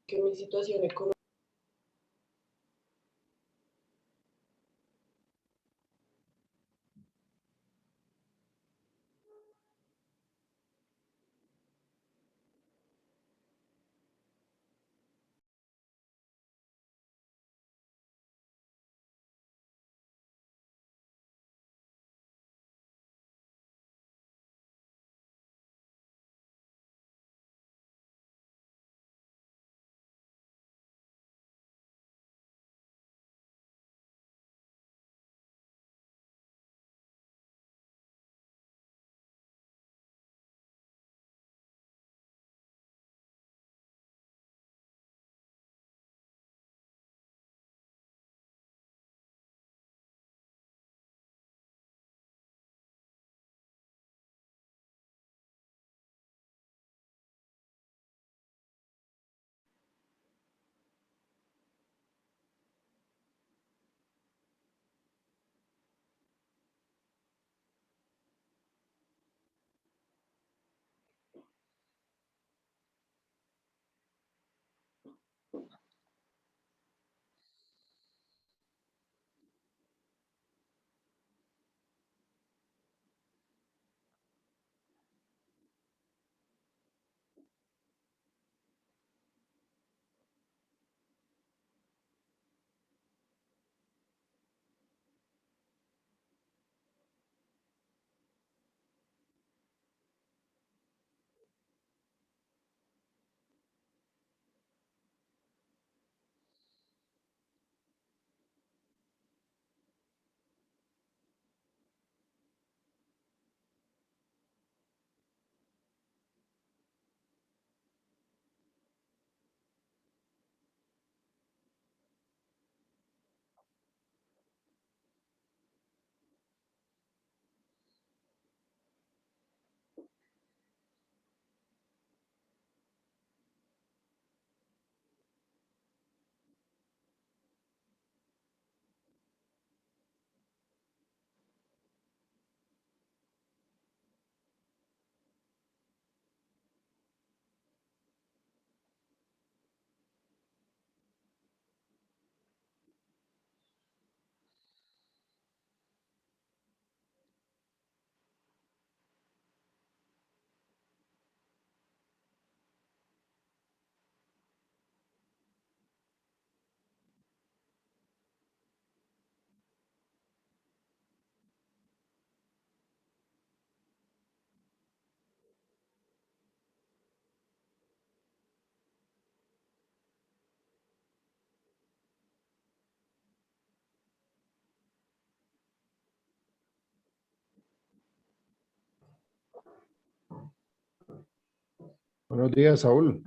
que mi situación económica. Buenos días, Saúl.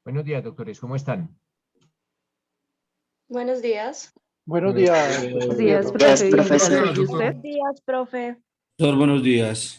Buenos días, doctores, ¿cómo están? Buenos días. Buenos días. Buenos días, doctor. profe. ¿Y profesor. usted? Buenos días, profe. Doctor, buenos días.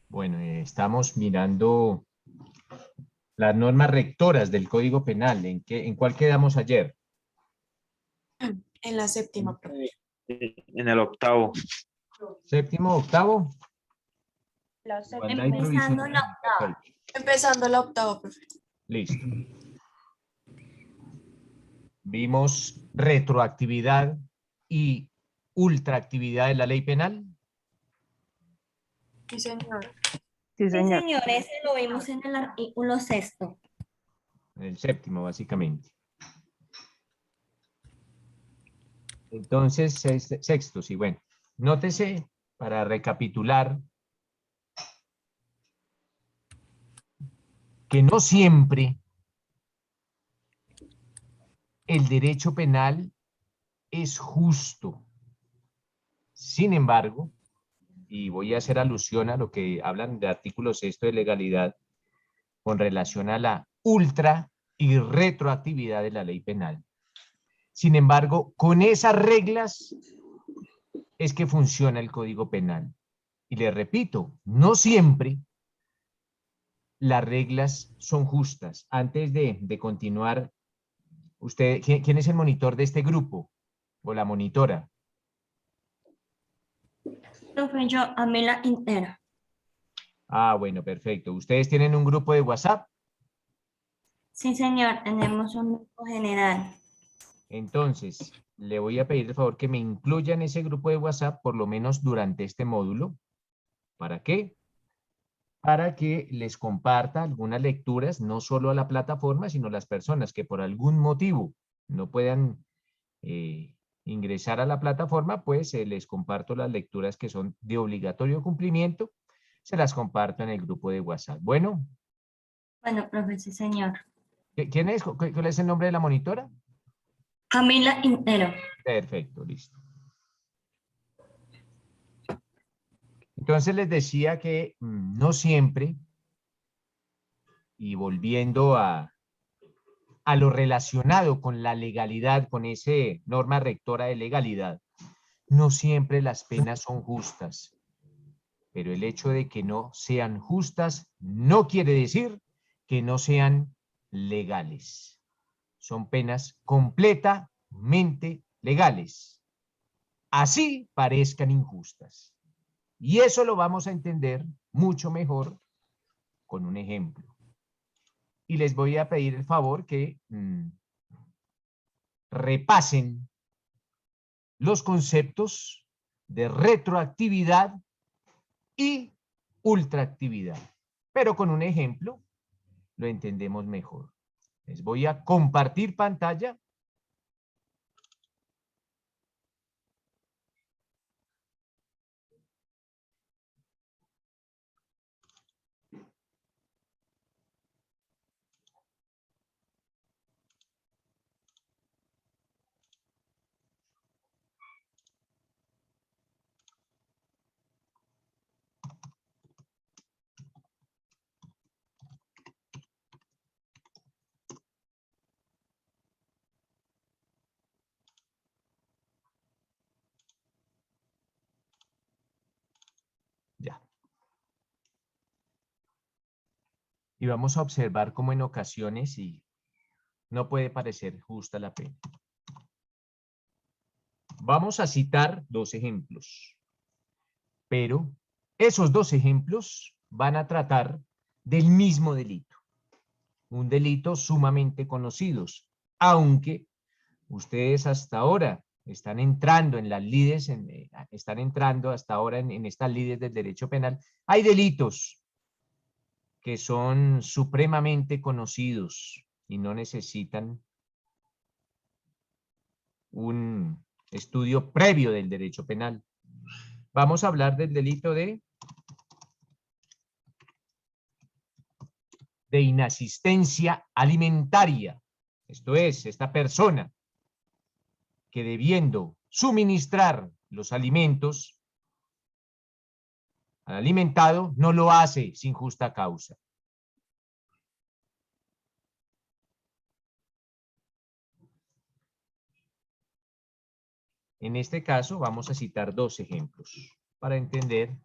Bueno, estamos mirando las normas rectoras del Código Penal. ¿En cuál quedamos ayer? En la séptima, profe. En el octavo. ¿Séptimo, octavo? La Igualdad y provisión. Perfecto. Empezando la octava, profe. Listo. Vimos retroactividad y ultraactividad de la ley penal. Sí, señor. Sí, Sí, señor. señor, ese lo vimos en el artículo 6º. El séptimo, básicamente. Entonces, sexto, sí, bueno. Nótese, para recapitular, que no siempre el derecho penal es justo. Sin embargo, y voy a hacer alusión a lo que hablan de artículo 6 de legalidad con relación a la ultra y retroactividad de la ley penal. Sin embargo, con esas reglas es que funciona el Código Penal. Y le repito, no siempre las reglas son justas. Antes de continuar, usted, ¿quién es el monitor de este grupo? O la monitora. Profe, yo, Amela Intera. Ah, bueno, perfecto. ¿Ustedes tienen un grupo de WhatsApp? Sí, señor, tenemos un grupo general. Entonces, le voy a pedir el favor que me incluya en ese grupo de WhatsApp, por lo menos durante este módulo. ¿Para qué? Para que les comparta algunas lecturas, no solo a la plataforma, sino a las personas que por algún motivo no puedan ingresar a la plataforma, pues les comparto las lecturas que son de obligatorio cumplimiento, se las comparto en el grupo de WhatsApp. Bueno, Bueno, profe, sí, señor. ¿quién es? ¿Cuál es el nombre de la monitora? Camila Intero. Perfecto, listo. Entonces les decía que no siempre, y volviendo a lo relacionado con la legalidad, con ese norma rectora de legalidad, no siempre las penas son justas. Pero el hecho de que no sean justas no quiere decir que no sean legales. Son penas completamente legales. Así parezcan injustas. Y eso lo vamos a entender mucho mejor con un ejemplo. Y les voy a pedir el favor que repasen los conceptos de retroactividad y ultraactividad. Pero con un ejemplo lo entendemos mejor. Les voy a compartir pantalla. Ya. Y vamos a observar cómo en ocasiones, y no puede parecer justa la pena. Vamos a citar 2 ejemplos, pero esos 2 ejemplos van a tratar del mismo delito, un delito sumamente conocido, aunque ustedes hasta ahora están entrando en las lides, están entrando hasta ahora en estas lides del derecho penal. Hay delitos que son supremamente conocidos y no necesitan un estudio previo del derecho penal. Vamos a hablar del delito de inasistencia alimentaria. Esto es, esta persona que debiendo suministrar los alimentos al alimentado, no lo hace sin justa causa. En este caso vamos a citar 2 ejemplos para entender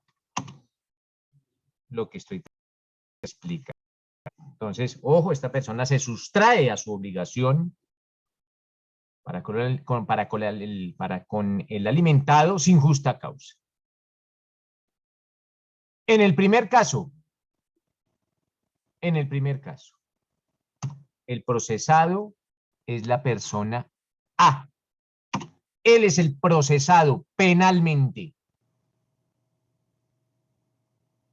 lo que estoy explicando. Entonces, ojo, esta persona se sustrae a su obligación para con el alimentado sin justa causa. En el primer caso, el procesado es la persona A. Él es el procesado penalmente.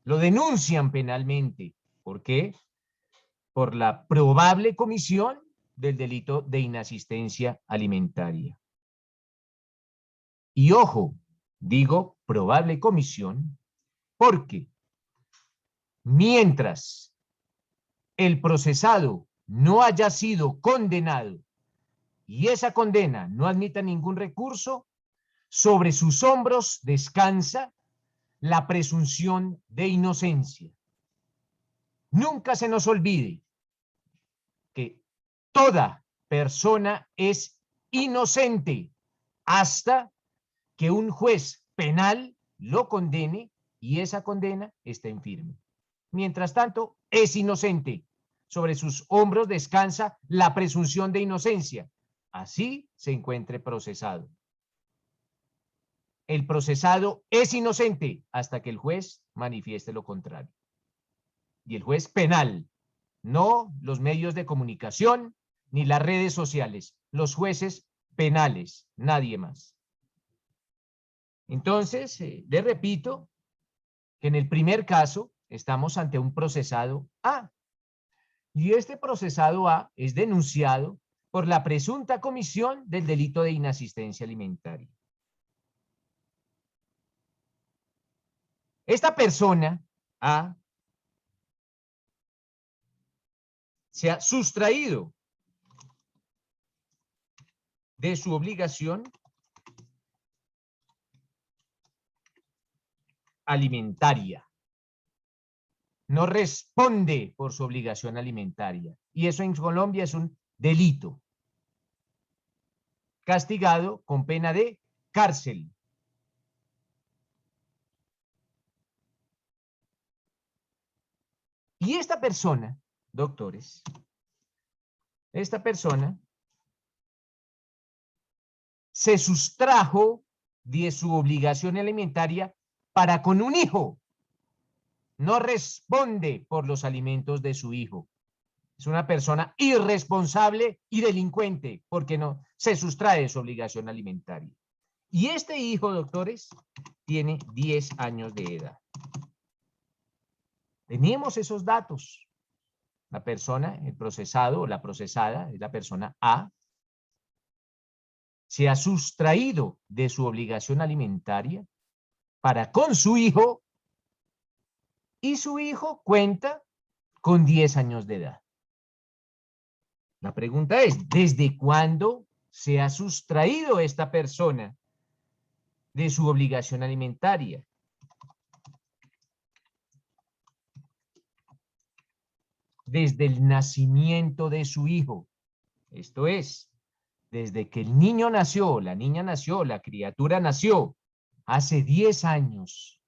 Lo denuncian penalmente. ¿Por qué? Por la probable comisión del delito de inasistencia alimentaria. Y ojo, digo probable comisión porque mientras el procesado no haya sido condenado y esa condena no admita ningún recurso, sobre sus hombros descansa la presunción de inocencia. Nunca se nos olvide que toda persona es inocente hasta que un juez penal lo condene y esa condena está en firme. Mientras tanto, es inocente. Sobre sus hombros descansa la presunción de inocencia. Así se encuentre procesado. El procesado es inocente hasta que el juez manifieste lo contrario. Y el juez penal, no los medios de comunicación ni las redes sociales, los jueces penales, nadie más. Entonces, le repito que en el primer caso estamos ante un procesado A. Y este procesado A es denunciado por la presunta comisión del delito de inasistencia alimentaria. Esta persona A se ha sustraído de su obligación alimentaria. No responde por su obligación alimentaria. Y eso en Colombia es un delito, castigado con pena de cárcel. Y esta persona, doctores, esta persona se sustrajo de su obligación alimentaria para con un hijo. No responde por los alimentos de su hijo. Es una persona irresponsable y delincuente porque no se sustrae de su obligación alimentaria. Y este hijo, doctores, tiene 10 años de edad. Tenemos esos datos. La persona, el procesado o la procesada, es la persona A, se ha sustraído de su obligación alimentaria para con su hijo y su hijo cuenta con 10 años de edad. La pregunta es, ¿desde cuándo se ha sustraído esta persona de su obligación alimentaria? Desde el nacimiento de su hijo. Esto es, desde que el niño nació, la niña nació, la criatura nació, hace 10 años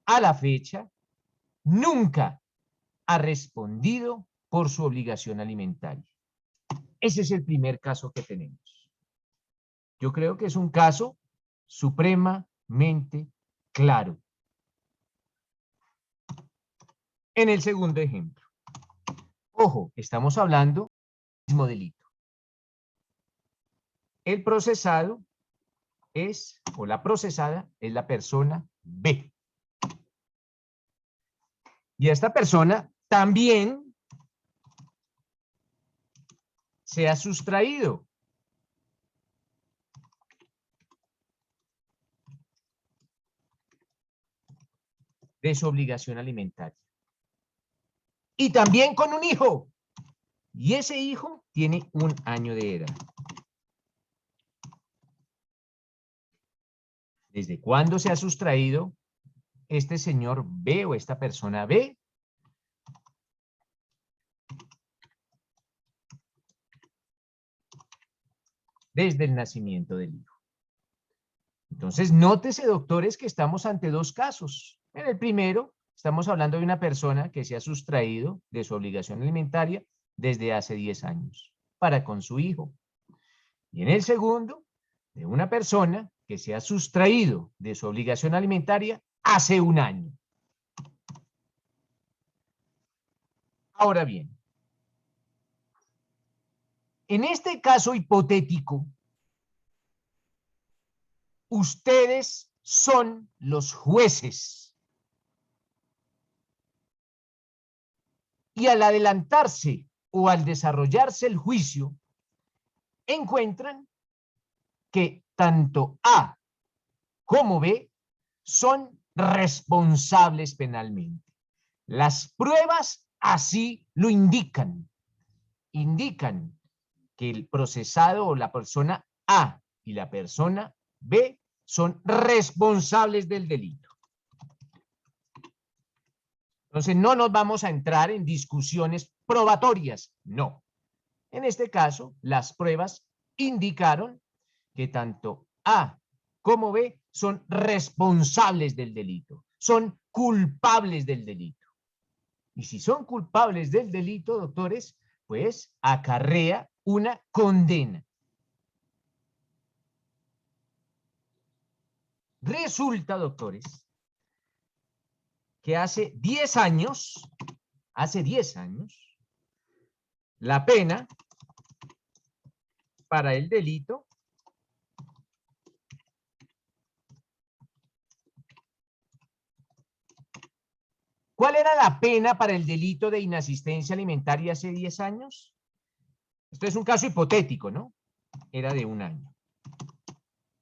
a la fecha, nunca ha respondido por su obligación alimentaria. Ese es el primer caso que tenemos. Yo creo que es un caso supremamente claro. En el segundo ejemplo. Ojo, estamos hablando del mismo delito. El procesado es, o la procesada, es la persona B. Y esta persona también se ha sustraído de su obligación alimentaria. Y también con un hijo. Y ese hijo tiene 1 año de edad. ¿Desde cuándo se ha sustraído este señor B o esta persona B? Desde el nacimiento del hijo. Entonces, nótese, doctores, que estamos ante 2 casos. En el primero, estamos hablando de una persona que se ha sustraído de su obligación alimentaria desde hace 10 años para con su hijo. Y en el segundo, de una persona que se ha sustraído de su obligación alimentaria hace 1 año. Ahora bien, en este caso hipotético, ustedes son los jueces. Y al adelantarse o al desarrollarse el juicio, encuentran que tanto A como B son responsables penalmente. Las pruebas así lo indican. Indican que el procesado o la persona A y la persona B son responsables del delito. Entonces no nos vamos a entrar en discusiones probatorias, no. En este caso, las pruebas indicaron que tanto A como B son responsables del delito, son culpables del delito. Y si son culpables del delito, doctores, pues acarrea una condena. Resulta, doctores, que hace 10 años, la pena para el delito ¿cuál era la pena para el delito de inasistencia alimentaria hace 10 años? Esto es un caso hipotético, ¿no? Era de 1 año.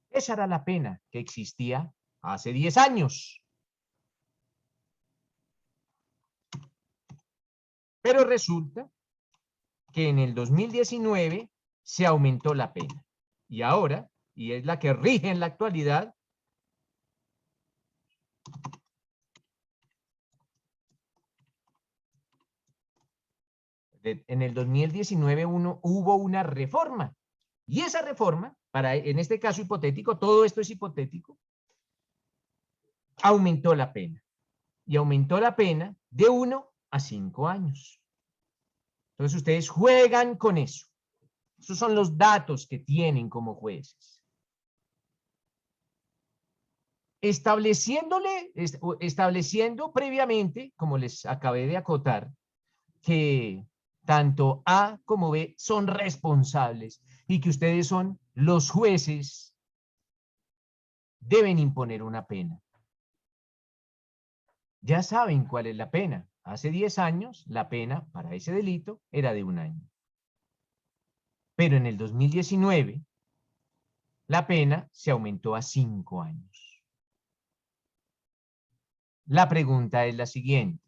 Esa era la pena que existía hace 10 años. Pero resulta que en el 2019 se aumentó la pena. Y ahora, y es la que rige en la actualidad, en el 2019 hubo una reforma. Y esa reforma, en este caso hipotético, todo esto es hipotético, aumentó la pena. Y aumentó la pena de 1 a 5 años. Entonces ustedes juegan con eso. Esos son los datos que tienen como jueces. Estableciendo previamente, como les acabé de acotar, que tanto A como B son responsables y que ustedes son los jueces, deben imponer una pena. Ya saben cuál es la pena. Hace 10 años, la pena para ese delito era de 1 año. Pero en el 2019, la pena se aumentó a 5 años. La pregunta es la siguiente.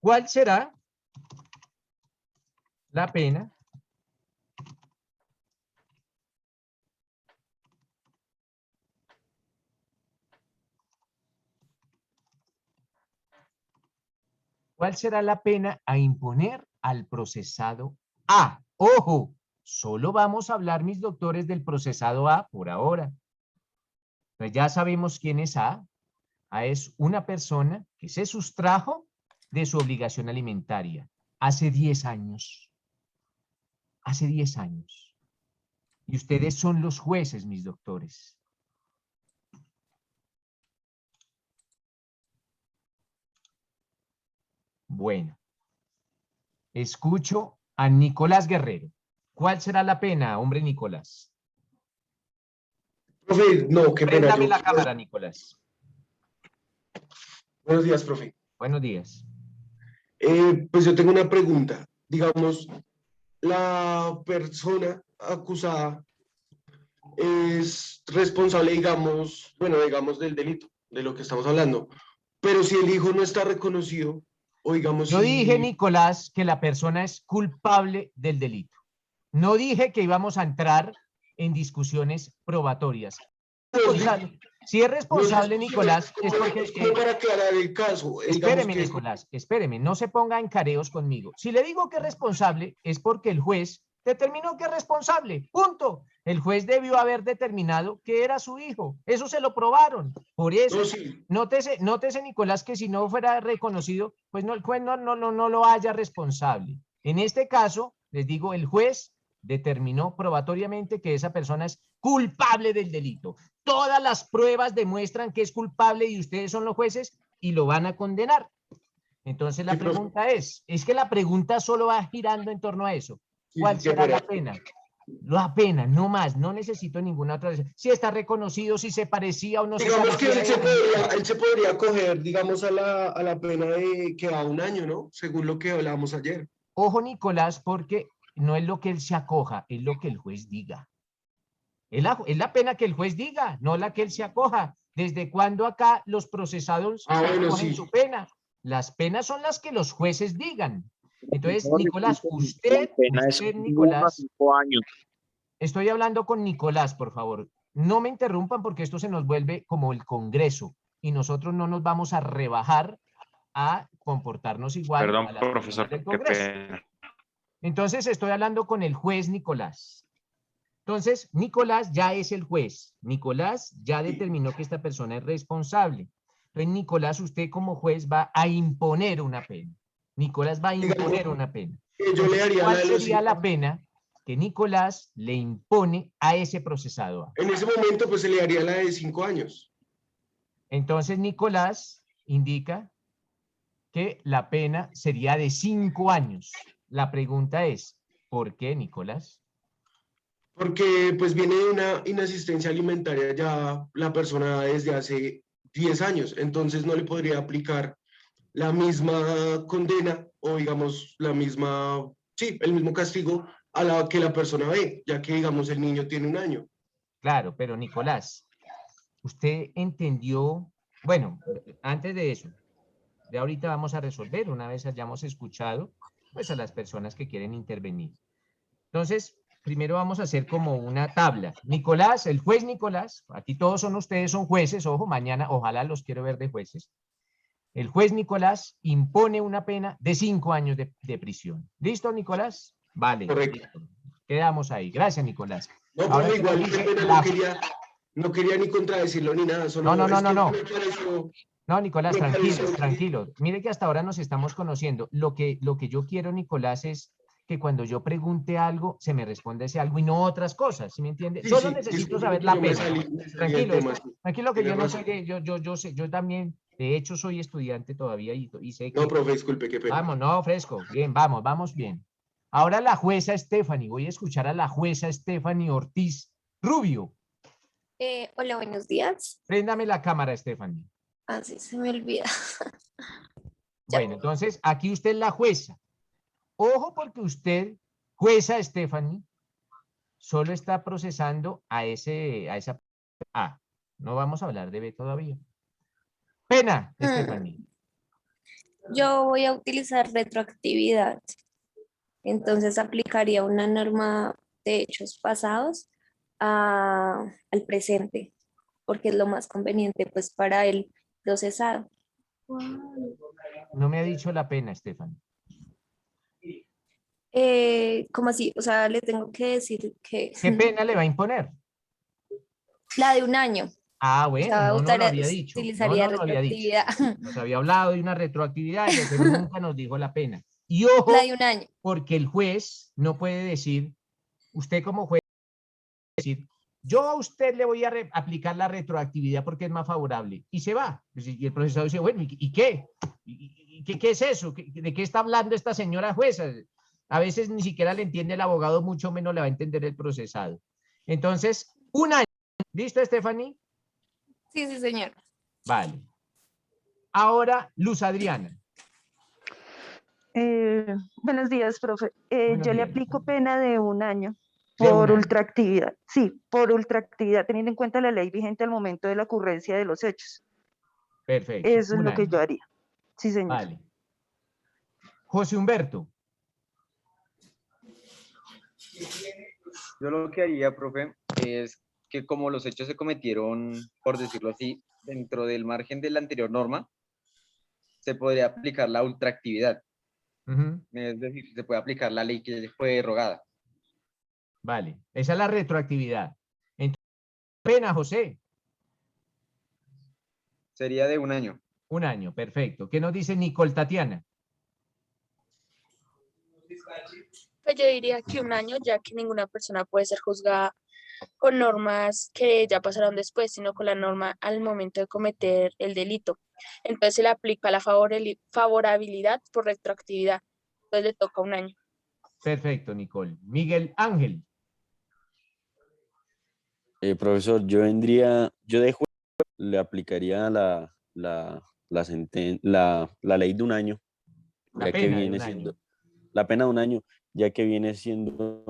¿Cuál será la pena a imponer al procesado A? ¡Ojo! Solo vamos a hablar, mis doctores, del procesado A por ahora. Pues ya sabemos quién es A. A es una persona que se sustrajo de su obligación alimentaria hace 10 años. hace 10 años. Y ustedes son los jueces, mis doctores. Bueno, escucho a Nicolás Guerrero. ¿Cuál será la pena, hombre Nicolás? Profe, no, qué pena. Préndame la cámara, Nicolás. Buenos días, profe. Buenos días. Pues yo tengo una pregunta. Digamos, la persona acusada es responsable, digamos, bueno, digamos del delito, de lo que estamos hablando. Pero si el hijo no está reconocido, o digamos... Yo si... dije, Nicolás, que la persona es culpable del delito. No dije que íbamos a entrar en discusiones probatorias. Si es responsable, Nicolás, es porque... No para aclarar el caso. Espéreme, que... Nicolás, espéreme, no se ponga en careos conmigo. Si le digo que es responsable, es porque el juez determinó que es responsable, punto. El juez debió haber determinado que era su hijo. Eso se lo probaron. Por eso, No, sí. nótese, Nicolás, que si no fuera reconocido, pues no, el juez no lo haya responsable. En este caso, les digo, el juez determinó probatoriamente que esa persona es culpable del delito. Todas las pruebas demuestran que es culpable y ustedes son los jueces y lo van a condenar. Entonces la pregunta es que la pregunta solo va girando en torno a eso. ¿Cuál será la pena? La pena, no más, no necesito ninguna otra. Si está reconocido, si se parecía o no se parecía. Digamos que él se podría coger, digamos, a la pena de que va 1 año, ¿no? Según lo que hablábamos ayer. Ojo, Nicolás, porque no es lo que él se acoja, es lo que el juez diga. Es la pena que el juez diga, no la que él se acoja. ¿Desde cuándo acá los procesados acogen su pena? Las penas son las que los jueces digan. Entonces, Nicolás, usted, Nicolás, 5 años. Estoy hablando con Nicolás, por favor. No me interrumpan porque esto se nos vuelve como el Congreso y nosotros no nos vamos a rebajar a comportarnos igual. Perdón, a las profesor, del qué Congreso. pena. Entonces, estoy hablando con el juez Nicolás. Entonces, Nicolás ya es el juez. Nicolás ya determinó que esta persona es responsable. Entonces, Nicolás, usted como juez va a imponer una pena. Nicolás va a imponer una pena. Yo le haría ¿Cuál sería la pena que Nicolás le impone a ese procesado? En ese momento, pues se le haría la de 5 años. Entonces, Nicolás indica que la pena sería de 5 años. La pregunta es, ¿por qué, Nicolás? Porque pues viene de una inasistencia alimentaria ya la persona desde hace 10 años, entonces no le podría aplicar la misma condena o digamos la misma, sí, el mismo castigo a la que la persona ve, ya que digamos el niño tiene 1 año. Claro, pero Nicolás, usted entendió, bueno, antes de eso, de ahorita vamos a resolver, una vez hayamos escuchado, pues a las personas que quieren intervenir. Entonces, primero vamos a hacer como una tabla. Nicolás, el juez Nicolás, aquí todos son ustedes, son jueces, ojo, mañana ojalá los quiero ver de jueces. El juez Nicolás impone una pena de 5 años de prisión. ¿Listo, Nicolás? Vale. Correcto. Listo. Quedamos ahí. Gracias, Nicolás. No, Ahora pero igual dice qué pena, no quería ni contradecirlo ni nada. Solo No. me pareció... No, Nicolás, me tranquilo, pareció... tranquilo. Mire que hasta ahora nos estamos conociendo. Lo que yo quiero, Nicolás, es que cuando yo pregunte algo, se me responda ese algo y no otras cosas, ¿sí me entiende? Solo necesito saber la pena. Tranquilo, tranquilo que yo no sé que yo sé, yo también, de hecho, soy estudiante todavía y sé que... No, profe, disculpe, qué pena. Vamos, no, fresco. Bien, vamos bien. Ahora la jueza Stephanie, voy a escuchar a la jueza Stephanie Ortiz Rubio. Hola, buenos días. Préndame la cámara, Stephanie. Ah, sí, se me olvida. Bueno, entonces aquí usted es la jueza. Ojo porque usted, jueza Stephanie, solo está procesando a esa A. No vamos a hablar de B todavía. Pena, Stephanie. Yo voy a utilizar retroactividad. Entonces aplicaría una norma de hechos pasados al presente, porque es lo más conveniente pues para el procesado. No me ha dicho la pena, Stephanie. ¿Cómo así? O sea, le tengo que decir que... ¿Qué pena le va a imponer? La de 1 año. Ah, bueno, O sea, no lo había dicho. Utilizaría No lo había dicho. retroactividad. Nos había hablado de una retroactividad, pero nunca nos dijo la pena. Y ojo, La de un año. porque el juez no puede decir, usted como juez, decir, yo a usted le voy a aplicar la retroactividad porque es más favorable. Y se va. Y el procesador dice, bueno, ¿y qué? ¿Qué es eso? ¿De qué está hablando esta señora jueza? A veces ni siquiera le entiende el abogado, mucho menos le va a entender el procesado. Entonces, un año. ¿Listo, Stephanie? Sí, sí, señor. Vale. Ahora, Luz Adriana. Buenos días, profe. Buenos Yo le días. aplico pena de un año De un por año. ultraactividad. Sí, por ultraactividad, teniendo en cuenta la ley vigente al momento de la ocurrencia de los hechos. Perfecto. Eso es Un lo que año. yo haría. Sí, señor. Vale. José Humberto. Yo lo que haría, profe, es que como los hechos se cometieron, por decirlo así, dentro del margen de la anterior norma, se podría aplicar la ultraactividad. Ujú. Es decir, se puede aplicar la ley que fue derogada. Vale. Esa es la retroactividad. Entonces, pena, José. Sería de un año. Un año. Perfecto. ¿Qué nos dice Nicole Tatiana? Pues yo diría que un año, ya que ninguna persona puede ser juzgada con normas que ya pasaron después, sino con la norma al momento de cometer el delito. Entonces se le aplica la favorabilidad por retroactividad. Entonces le toca un año. Perfecto, Nicole. Miguel Ángel. Profesor, yo de juez le aplicaría la ley de un año, La ya que pena de viene un siendo año. la pena de un año, ya que viene siendo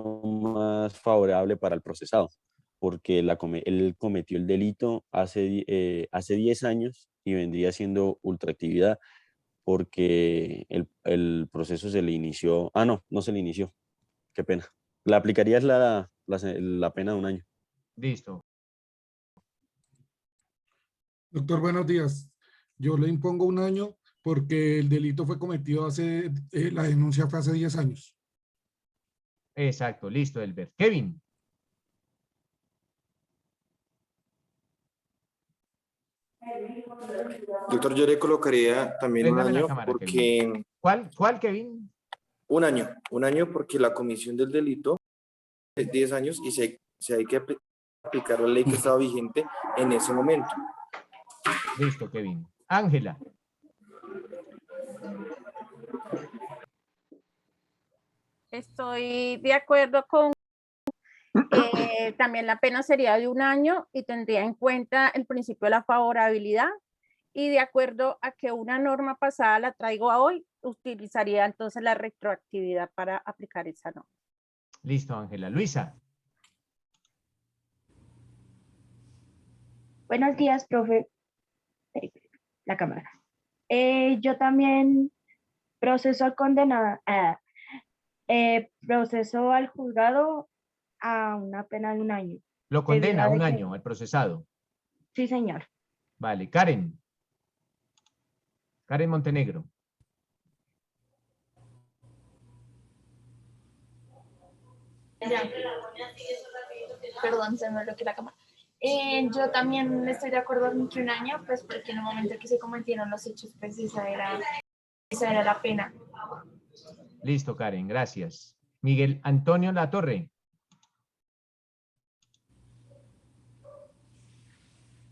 más favorable para el procesado, porque él cometió el delito hace 10 años y vendría siendo ultraactividad, porque el proceso se le inició, no se le inició, qué pena. Le aplicaría la pena de un año. Listo. Doctor, buenos días. Yo le impongo un año porque el delito fue cometido la denuncia fue hace 10 años. Exacto. Listo, Elber. Kevin. Doctor, yo le colocaría también un Préndame la año cámara, Kevin. porque ¿Cuál, Kevin? un año porque la comisión del delito es 10 años y se hay que aplicar la ley que estaba vigente en ese momento. Listo, Kevin. Ángela. Estoy de acuerdo con que también la pena sería de un año y tendría en cuenta el principio de la favorabilidad, y de acuerdo a que una norma pasada la traigo a hoy, utilizaría entonces la retroactividad para aplicar esa norma. Listo, Ángela. Luisa. Buenos días, profe. La cámara. Yo también proceso al condenado, proceso al juzgado a una pena de un año. Lo condena a Debido un a que- año, el procesado. Sí, señor. Vale. Karen. Karen Montenegro. Perdón, se me bloqueó la cámara. Yo también estoy de acuerdo en que un año, pues porque en el momento que se cometieron los hechos, pues esa era la pena. Listo, Karen. Gracias. Miguel Antonio Latorre.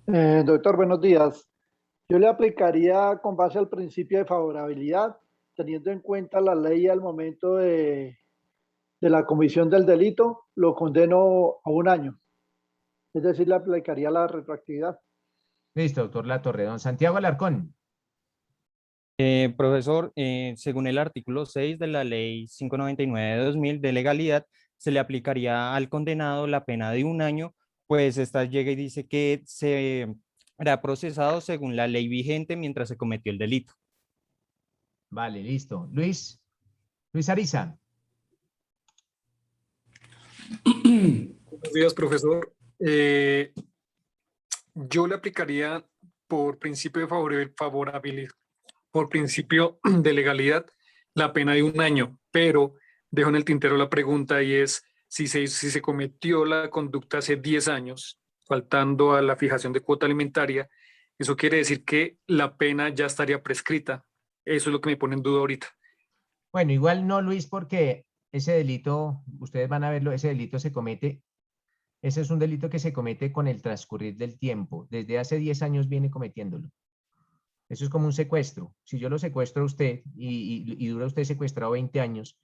Doctor, buenos días. Yo le aplicaría con base al principio de favorabilidad, teniendo en cuenta la ley al momento de la comisión del delito, lo condeno a un año. Es decir, le aplicaría la retroactividad. Listo, doctor Latorre. Don Santiago Alarcón. Profesor, según el artículo 6 de la ley 599 de 2000 de legalidad, se le aplicaría al condenado la pena de un año, pues esta llega y dice que se será procesado según la ley vigente mientras se cometió el delito. Vale, listo. Luis Ariza. Buenos días, profesor. Yo le aplicaría por principio de favorabilidad, por principio de legalidad, la pena de un año, pero dejo en el tintero la pregunta y es si se cometió la conducta hace 10 años, faltando a la fijación de cuota alimentaria, eso quiere decir que la pena ya estaría prescrita. Eso es lo que me pone en duda ahorita. Bueno, igual no, Luis, porque ese delito, ustedes van a verlo, ese delito se comete, ese es un delito que se comete con el transcurrir del tiempo. Desde hace 10 años viene cometiéndolo. Eso es como un secuestro. Si yo lo secuestro a usted y dura usted secuestrado 20 años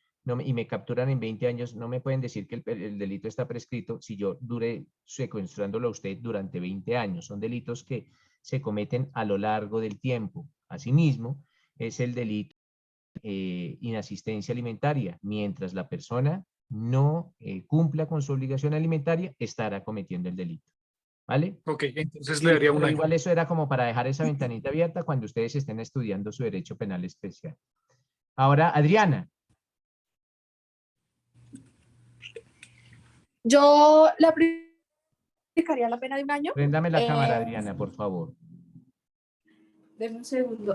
y me capturan en 20 años, no me pueden decir que el delito está prescrito si yo dure secuestrándolo a usted durante 20 años. Son delitos que se cometen a lo largo del tiempo. Asimismo, es el delito inasistencia alimentaria. Mientras la persona no cumpla con su obligación alimentaria, estará cometiendo el delito. ¿Vale? Ok, entonces le daría un Pero año. igual eso era como para dejar esa ventanita abierta cuando ustedes estén estudiando su derecho penal especial. Ahora, Adriana. Yo le aplicaría la pena de un año. Préndame la cámara, Adriana, por favor. Denme un segundo.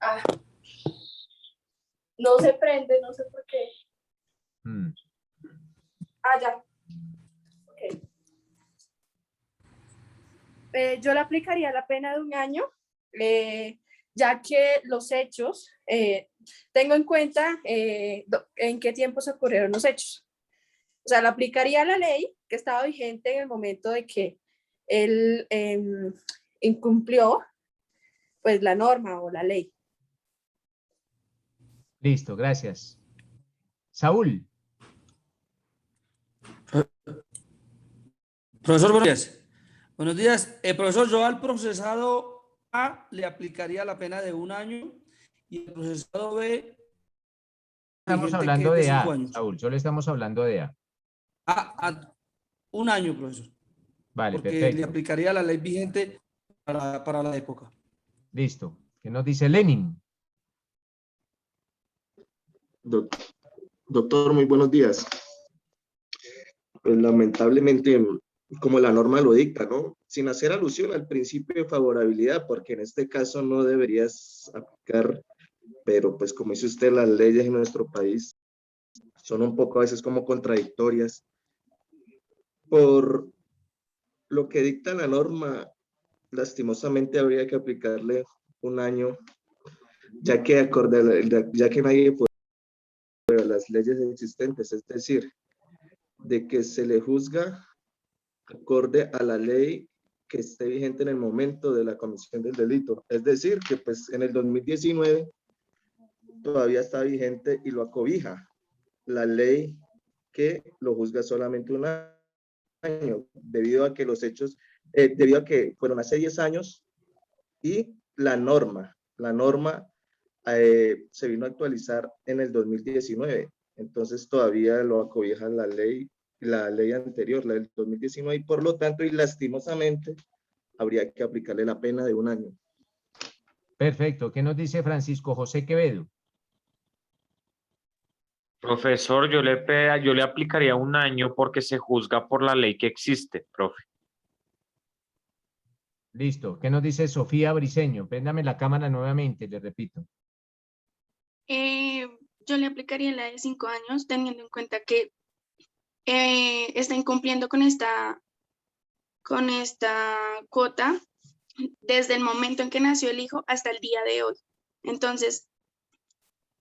Ah. No se prende, no sé por qué. Ah, ya. Ok. Yo le aplicaría la pena de un año, ya que los hechos, tengo en cuenta en qué tiempo se ocurrieron los hechos. O sea, le aplicaría la ley que estaba vigente en el momento de que él incumplió pues la norma o la ley. Listo, gracias. Saúl. Profesor, buenos días. Buenos días. Profesor, yo al procesado A le aplicaría la pena de 1 año y al procesado B... Estamos hablando de A, Saúl, solo estamos hablando de A. A 1 año, profesor. Vale, porque perfecto. le aplicaría la ley vigente para la época. Listo. ¿Qué nos dice Lenin? Doctor, muy buenos días. Pues lamentablemente, como la norma lo dicta, ¿no? Sin hacer alusión al principio de favorabilidad, porque en este caso no deberías aplicar, pero pues como dice usted, las leyes en nuestro país son un poco a veces como contradictorias. Por lo que dicta la norma, lastimosamente habría que aplicarle 1 año, ya que nadie puede las leyes existentes, es decir, de que se le juzga acorde a la ley que esté vigente en el momento de la comisión del delito. Es decir, que pues en el 2019 todavía está vigente y lo acobija la ley que lo juzga solamente 1 año, debido a que los hechos, debido a que fueron hace 10 años y la norma se vino a actualizar en el 2019. Entonces todavía lo acobija la ley anterior, la del 2019, y por lo tanto, y lastimosamente, habría que aplicarle la pena de 1 año. Perfecto. ¿Qué nos dice Francisco José Quevedo? Profesor, yo le aplicaría 1 año porque se juzga por la ley que existe, profe. Listo. ¿Qué nos dice Sofía Briceño? Préndame la cámara nuevamente, le repito. Yo le aplicaría la de 5 años, teniendo en cuenta que está incumpliendo con esta cuota desde el momento en que nació el hijo hasta el día de hoy. Entonces,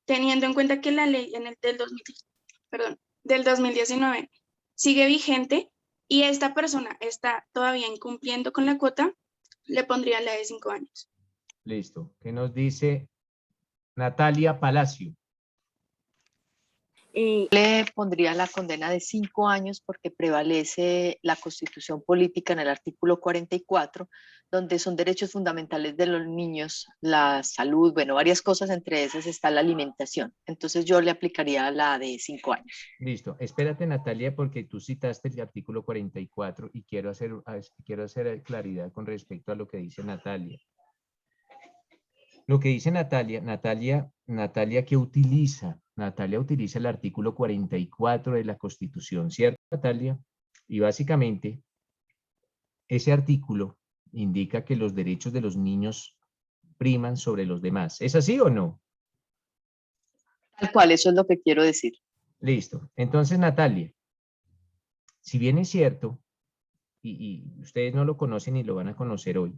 teniendo en cuenta que la ley del 2019 sigue vigente y esta persona está todavía incumpliendo con la cuota, le pondría la de 5 años. Listo. ¿Qué nos dice Natalia Palacio? Le pondría la condena de 5 años porque prevalece la Constitución política en el artículo 44, donde son derechos fundamentales de los niños, la salud, bueno, varias cosas, entre esas está la alimentación. Entonces yo le aplicaría la de 5 años. Listo. Espérate, Natalia, porque tú citaste el artículo 44 y quiero hacer claridad con respecto a lo que dice Natalia. Lo que dice Natalia que utiliza, Natalia utiliza el artículo 44 de la Constitución, ¿cierto, Natalia? Y básicamente, ese artículo indica que los derechos de los niños priman sobre los demás. ¿Es así o no? Tal cual, eso es lo que quiero decir. Listo. Entonces, Natalia, si bien es cierto, y ustedes no lo conocen y lo van a conocer hoy,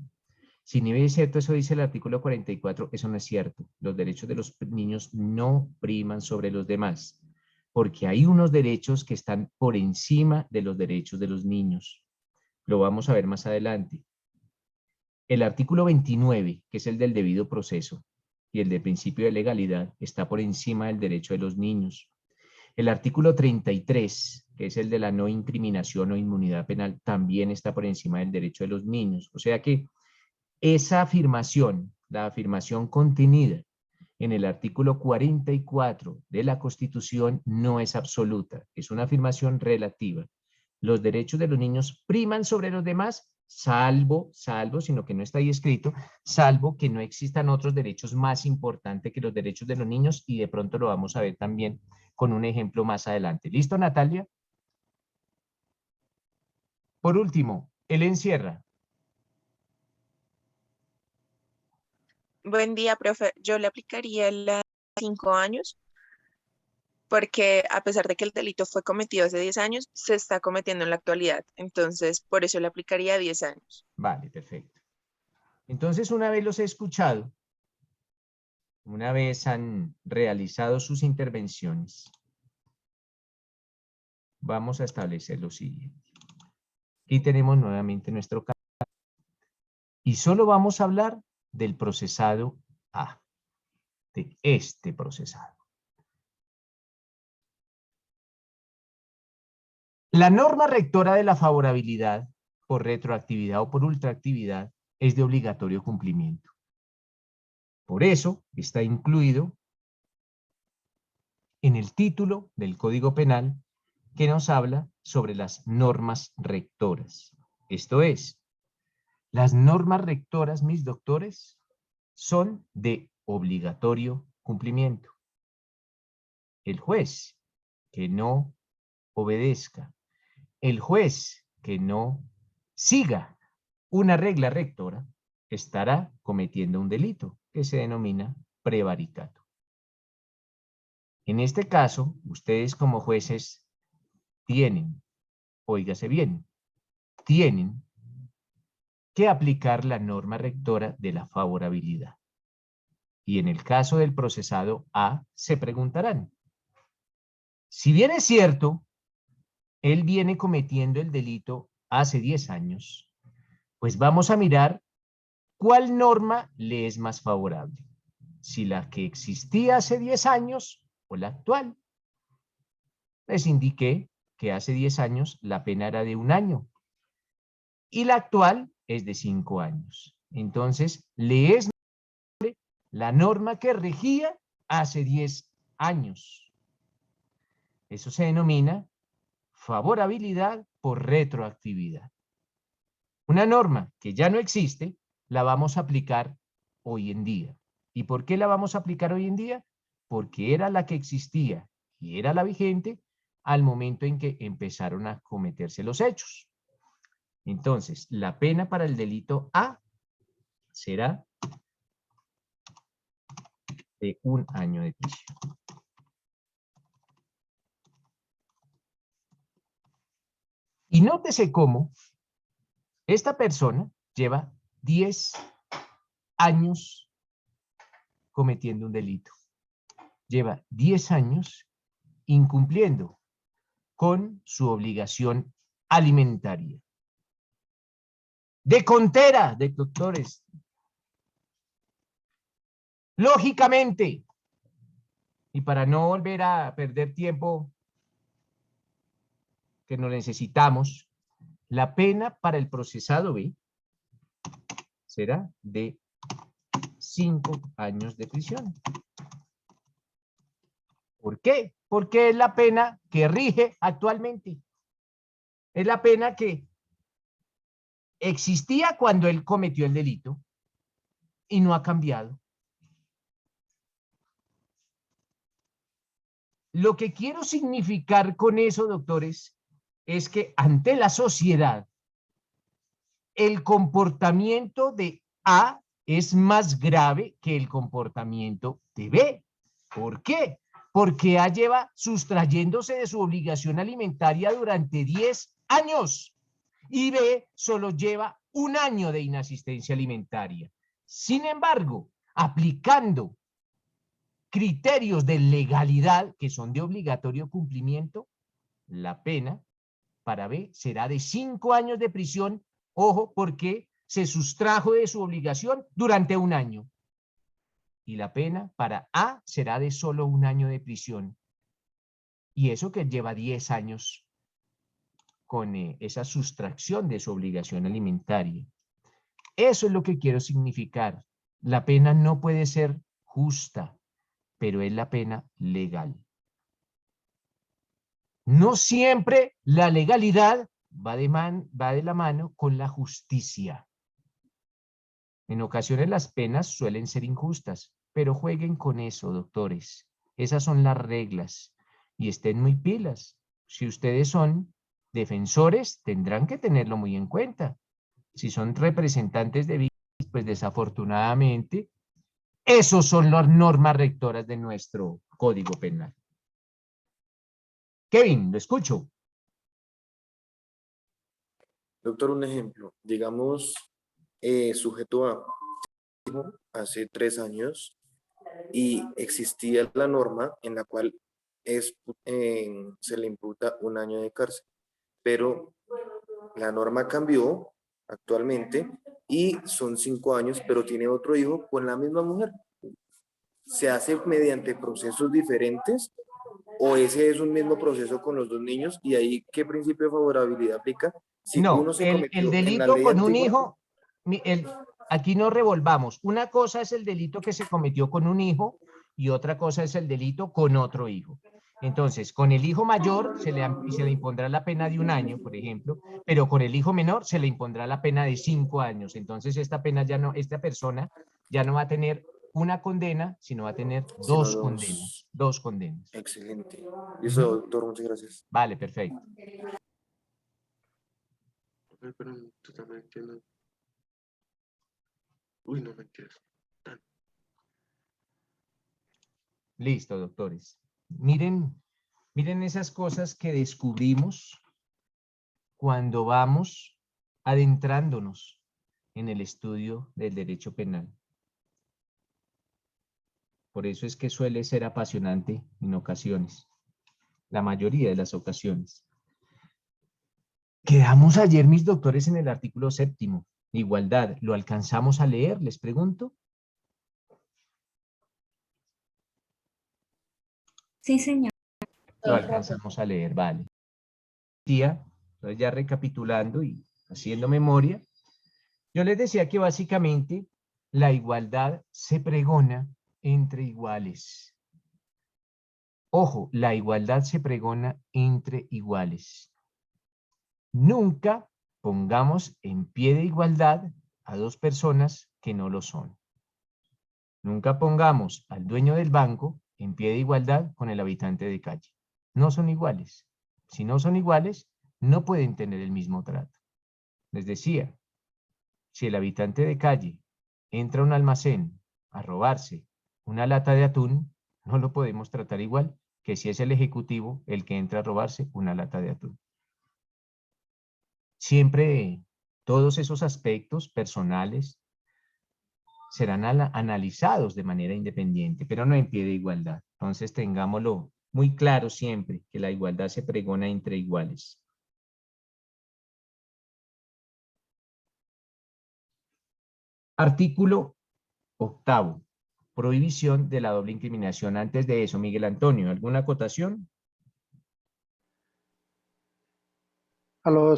Si ni es cierto, eso dice el artículo 44, eso no es cierto. Los derechos de los niños no priman sobre los demás, porque hay unos derechos que están por encima de los derechos de los niños. Lo vamos a ver más adelante. El artículo 29, que es el del debido proceso, y el del principio de legalidad, está por encima del derecho de los niños. El artículo 33, que es el de la no incriminación o inmunidad penal, también está por encima del derecho de los niños. O sea que esa afirmación, la afirmación contenida en el artículo 44 de la Constitución no es absoluta, es una afirmación relativa. Los derechos de los niños priman sobre los demás, salvo, sino que no está ahí escrito, salvo que no existan otros derechos más importantes que los derechos de los niños, y de pronto lo vamos a ver también con un ejemplo más adelante. ¿Listo, Natalia? Por último, el encierra. Buen día, profe. Yo le aplicaría la 5 años porque a pesar de que el delito fue cometido hace 10 años, se está cometiendo en la actualidad. Entonces, por eso le aplicaría 10 años. Vale, perfecto. Entonces, una vez los he escuchado, una vez han realizado sus intervenciones, vamos a establecer lo siguiente. Aquí tenemos nuevamente nuestro caso y solo vamos a hablar del procesado A, de este procesado. La norma rectora de la favorabilidad por retroactividad o por ultraactividad es de obligatorio cumplimiento. Por eso está incluido en el título del Código Penal que nos habla sobre las normas rectoras. Esto es, las normas rectoras, mis doctores, son de obligatorio cumplimiento. El juez que no obedezca, el juez que no siga una regla rectora, estará cometiendo un delito que se denomina prevaricato. En este caso, ustedes como jueces tienen, óigase bien, tienen que aplicar la norma rectora de la favorabilidad. Y en el caso del procesado A, se preguntarán, si bien es cierto, él viene cometiendo el delito hace 10 años, pues vamos a mirar cuál norma le es más favorable, si la que existía hace 10 años o la actual. Les indiqué que hace 10 años la pena era de 1 año y la actual es de 5 años. Entonces, le es la norma que regía hace 10 años. Eso se denomina favorabilidad por retroactividad. Una norma que ya no existe, la vamos a aplicar hoy en día. ¿Y por qué la vamos a aplicar hoy en día? Porque era la que existía y era la vigente al momento en que empezaron a cometerse los hechos. Entonces, la pena para el delito A será de 1 año de prisión. Y nótese cómo esta persona lleva 10 años cometiendo un delito. Lleva 10 años incumpliendo con su obligación alimentaria. De contera, de doctores. Lógicamente, y para no volver a perder tiempo que no necesitamos, la pena para el procesado B será de 5 años de prisión. ¿Por qué? Porque es la pena que rige actualmente. Es la pena que existía cuando él cometió el delito y no ha cambiado. Lo que quiero significar con eso, doctores, es que ante la sociedad, el comportamiento de A es más grave que el comportamiento de B. ¿Por qué? Porque A lleva sustrayéndose de su obligación alimentaria durante 10 años y B solo lleva un año de inasistencia alimentaria. Sin embargo, aplicando criterios de legalidad que son de obligatorio cumplimiento, la pena para B será de 5 años de prisión, ojo, porque se sustrajo de su obligación durante un año. Y la pena para A será de solo 1 año de prisión. Y eso que lleva 10 años con esa sustracción de su obligación alimentaria. Eso es lo que quiero significar. La pena no puede ser justa, pero es la pena legal. No siempre la legalidad va de la mano con la justicia. En ocasiones las penas suelen ser injustas, pero jueguen con eso, doctores. Esas son las reglas. Y estén muy pilas. Si ustedes son defensores, tendrán que tenerlo muy en cuenta. Si son representantes de víctimas, pues desafortunadamente, esos son las normas rectoras de nuestro Código Penal. Kevin, lo escucho. Doctor, un ejemplo. Digamos, sujeto a hace 3 años y existía la norma en la cual se le imputa 1 año de cárcel, pero la norma cambió actualmente y son 5 años, pero tiene otro hijo con la misma mujer. ¿Se hace mediante procesos diferentes o ese es un mismo proceso con los 2 niños? Y ahí, ¿qué principio de favorabilidad aplica? Si No, uno se el cometió en la delito ley con un antigua, hijo, aquí no revolvamos. Una cosa es el delito que se cometió con un hijo y otra cosa es el delito con otro hijo. Entonces, con el hijo mayor se le impondrá la pena de 1 año, por ejemplo, pero con el hijo menor se le impondrá la pena de 5 años. Entonces, esta persona ya no va a tener una condena, sino va a tener sino 2 condenas. 2 condenas. Excelente. Listo, doctor, muchas gracias. Vale, perfecto. Pero tú también entiendes. Uy, no mentiras. Listo, doctores. Miren esas cosas que descubrimos cuando vamos adentrándonos en el estudio del derecho penal. Por eso es que suele ser apasionante en ocasiones, la mayoría de las ocasiones. Quedamos ayer, mis doctores, en el artículo 7º, igualdad. ¿Lo alcanzamos a leer? Les pregunto. Sí, señor. Lo alcanzamos a leer, vale. Entonces ya recapitulando y haciendo memoria, yo les decía que básicamente la igualdad se pregona entre iguales. Ojo, la igualdad se pregona entre iguales. Nunca pongamos en pie de igualdad a 2 personas que no lo son. Nunca pongamos al dueño del banco en pie de igualdad con el habitante de calle. No son iguales. Si no son iguales, no pueden tener el mismo trato. Les decía, si el habitante de calle entra a un almacén a robarse una lata de atún, no lo podemos tratar igual que si es el ejecutivo el que entra a robarse una lata de atún. Siempre todos esos aspectos personales serán analizados de manera independiente, pero no en pie de igualdad. Entonces tengámoslo muy claro siempre, que la igualdad se pregona entre iguales. Artículo 8º. Prohibición de la doble incriminación. Antes de eso, Miguel Antonio, ¿alguna acotación?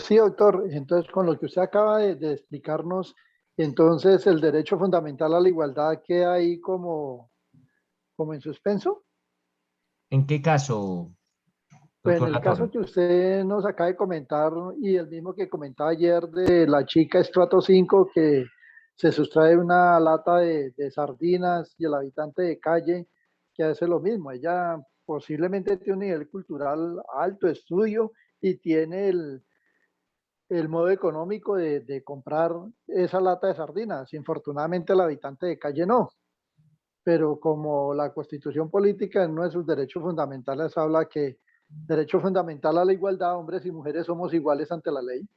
Sí, doctor. Entonces, con lo que usted acaba de explicarnos, entonces el derecho fundamental a la igualdad queda ahí como en suspenso. ¿En qué caso, Pues en doctor el Latorre? caso que usted nos acaba de comentar y el mismo que comentaba ayer de la chica estrato 5 que se sustrae una lata de sardinas y el habitante de calle que hace lo mismo. Ella posiblemente tiene un nivel cultural alto, estudio y tiene el modo económico de comprar esa lata de sardinas. Infortunadamente el habitante de calle no. Pero como la Constitución política en uno de sus derechos fundamentales habla que derecho fundamental a la igualdad, hombres y mujeres somos iguales ante la ley.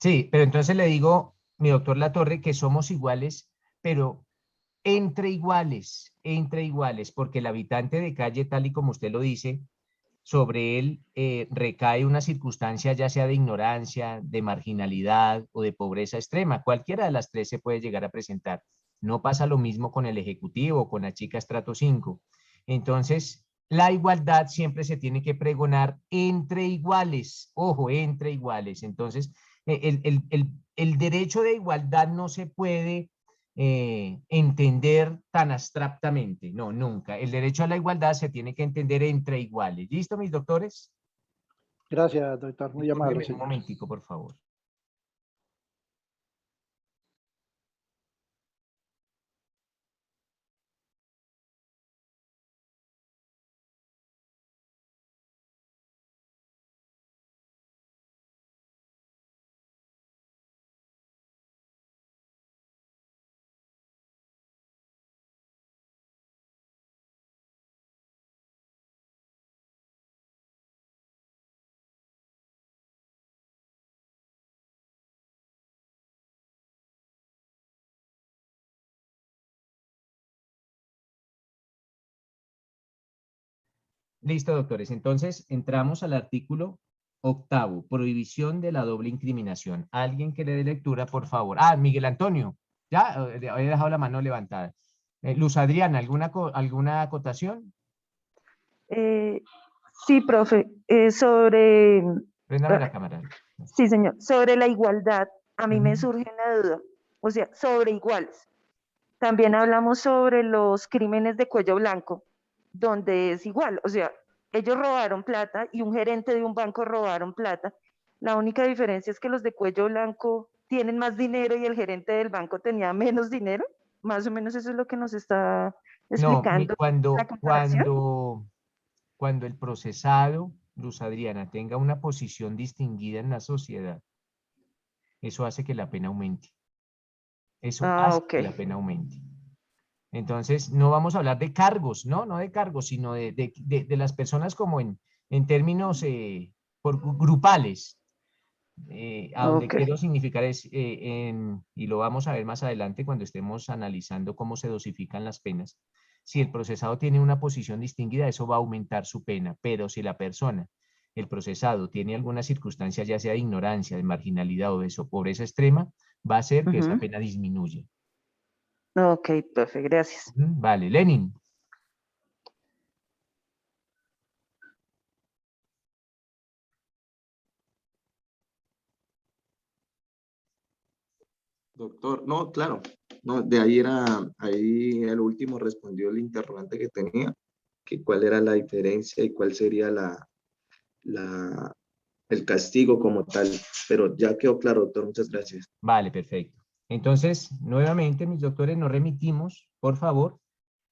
Sí, pero entonces le digo, mi doctor Latorre, que somos iguales, pero entre iguales, porque el habitante de calle, tal y como usted lo dice, sobre él recae una circunstancia ya sea de ignorancia, de marginalidad o de pobreza extrema. Cualquiera de las tres se puede llegar a presentar. No pasa lo mismo con el ejecutivo o con la chica estrato 5. Entonces, la igualdad siempre se tiene que pregonar entre iguales. Ojo, entre iguales. Entonces, el derecho de igualdad no se puede entender tan abstractamente. No, nunca. El derecho a la igualdad se tiene que entender entre iguales. ¿Listo, mis doctores? Gracias, doctor. Muy amable, Un señor. momentico, por favor. Listo, doctores. Entonces, entramos al artículo 8º, prohibición de la doble incriminación. ¿Alguien que le dé lectura, por favor? Ah, Miguel Antonio. Ya, había dejado la mano levantada. Luz Adriana, ¿alguna acotación? Sí, profe, sobre... Préndame la cámara. Sí, señor. Sobre la igualdad, a mí me surge una duda. O sea, sobre iguales. También hablamos sobre los crímenes de cuello blanco, donde es igual. O sea, ellos robaron plata y un gerente de un banco robaron plata. La única diferencia es que los de cuello blanco tienen más dinero y el gerente del banco tenía menos dinero. Más o menos eso es lo que nos está No, explicando la comparación. cuando el procesado, Luz Adriana, tenga una posición distinguida en la sociedad, eso hace que la pena aumente. Eso hace que la pena aumente. Entonces, no vamos a hablar de cargos, ¿no? No de cargos, sino de las personas como en términos grupales. A donde quiero significar es, y lo vamos a ver más adelante cuando estemos analizando cómo se dosifican las penas. Si el procesado tiene una posición distinguida, eso va a aumentar su pena, pero si la persona, el procesado, tiene alguna circunstancia, ya sea de ignorancia, de marginalidad o de pobreza extrema, va a hacer que esa pena disminuya. Ok, profe, gracias. Vale, Lenin. Doctor, no, claro, no, de ahí ahí el último respondió el interrogante que tenía, que cuál era la diferencia y cuál sería el castigo como tal, pero ya quedó claro, doctor, muchas gracias. Vale, perfecto. Entonces, nuevamente, mis doctores, nos remitimos, por favor,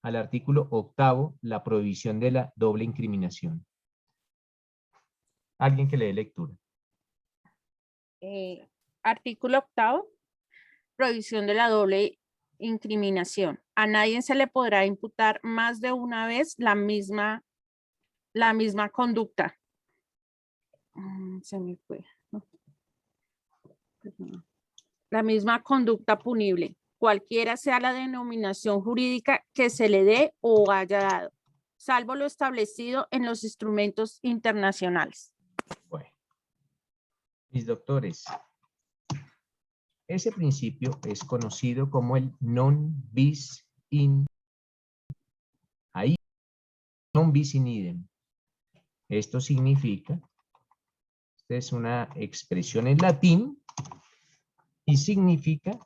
al artículo 8º, la prohibición de la doble incriminación. Alguien que le dé lectura. Artículo 8º, prohibición de la doble incriminación. A nadie se le podrá imputar más de una vez la misma conducta. Se me fue. La misma conducta punible, cualquiera sea la denominación jurídica que se le dé o haya dado, salvo lo establecido en los instrumentos internacionales. Bueno, mis doctores, ese principio es conocido como el non bis in ahí, non bis in idem. Esto significa, esta es una expresión en latín y significa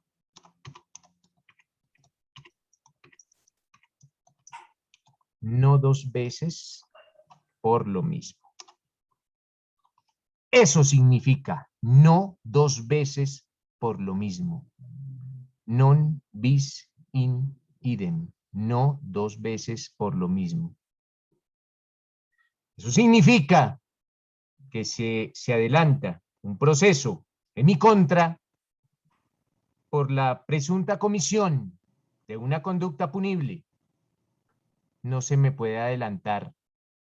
no dos veces por lo mismo. Eso significa no dos veces por lo mismo. Non bis in idem. No dos veces por lo mismo. Eso significa que se adelanta un proceso en mi contra por la presunta comisión de una conducta punible. No se me puede adelantar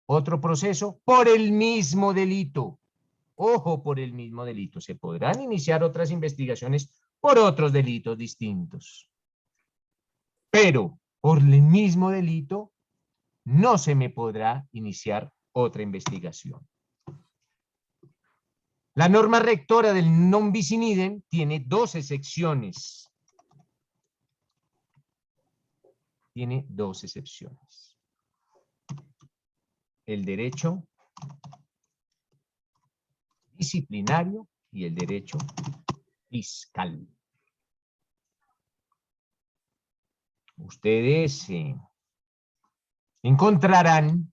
otro proceso por el mismo delito. Ojo, por el mismo delito. Se podrán iniciar otras investigaciones por otros delitos distintos. Pero por el mismo delito no se me podrá iniciar otra investigación. La norma rectora del non bis in idem tiene dos excepciones. Tiene dos excepciones. El derecho disciplinario y el derecho fiscal. Ustedes encontrarán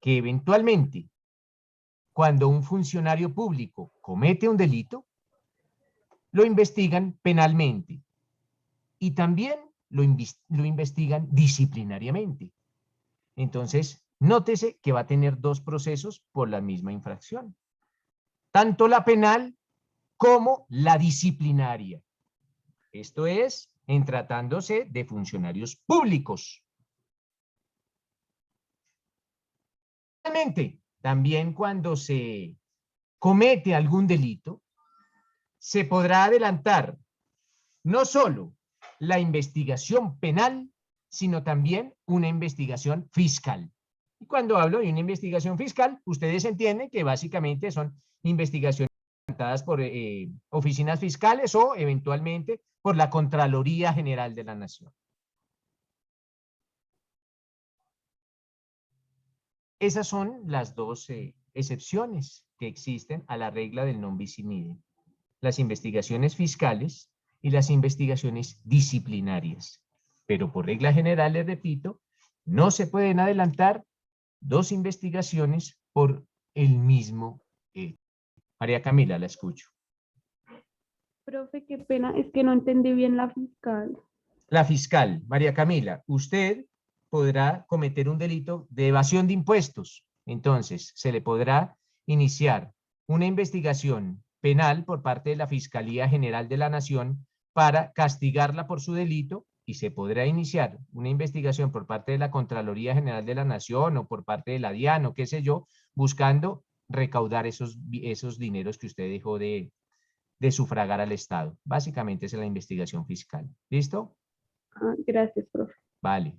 que eventualmente, cuando un funcionario público comete un delito, lo investigan penalmente y también lo investigan disciplinariamente. Entonces, nótese que va a tener dos procesos por la misma infracción. Tanto la penal como la disciplinaria. Esto es, en tratándose de funcionarios públicos. Obviamente, también cuando se comete algún delito, se podrá adelantar no solo la investigación penal, sino también una investigación fiscal. Y cuando hablo de una investigación fiscal, ustedes entienden que básicamente son investigaciones adelantadas por oficinas fiscales o eventualmente por la Contraloría General de la Nación. Esas son las dos excepciones que existen a la regla del non bis in idem. Las investigaciones fiscales y las investigaciones disciplinarias. Pero por regla general, les repito, no se pueden adelantar dos investigaciones por el mismo hecho. María Camila, la escucho. Profe, qué pena, es que no entendí bien la fiscal. La fiscal, María Camila, usted podrá cometer un delito de evasión de impuestos. Entonces, se le podrá iniciar una investigación penal por parte de la Fiscalía General de la Nación para castigarla por su delito y se podrá iniciar una investigación por parte de la Contraloría General de la Nación o por parte de la DIAN o qué sé yo, buscando recaudar esos dineros que usted dejó de sufragar al Estado. Básicamente es la investigación fiscal. ¿Listo? Gracias, profe. Vale.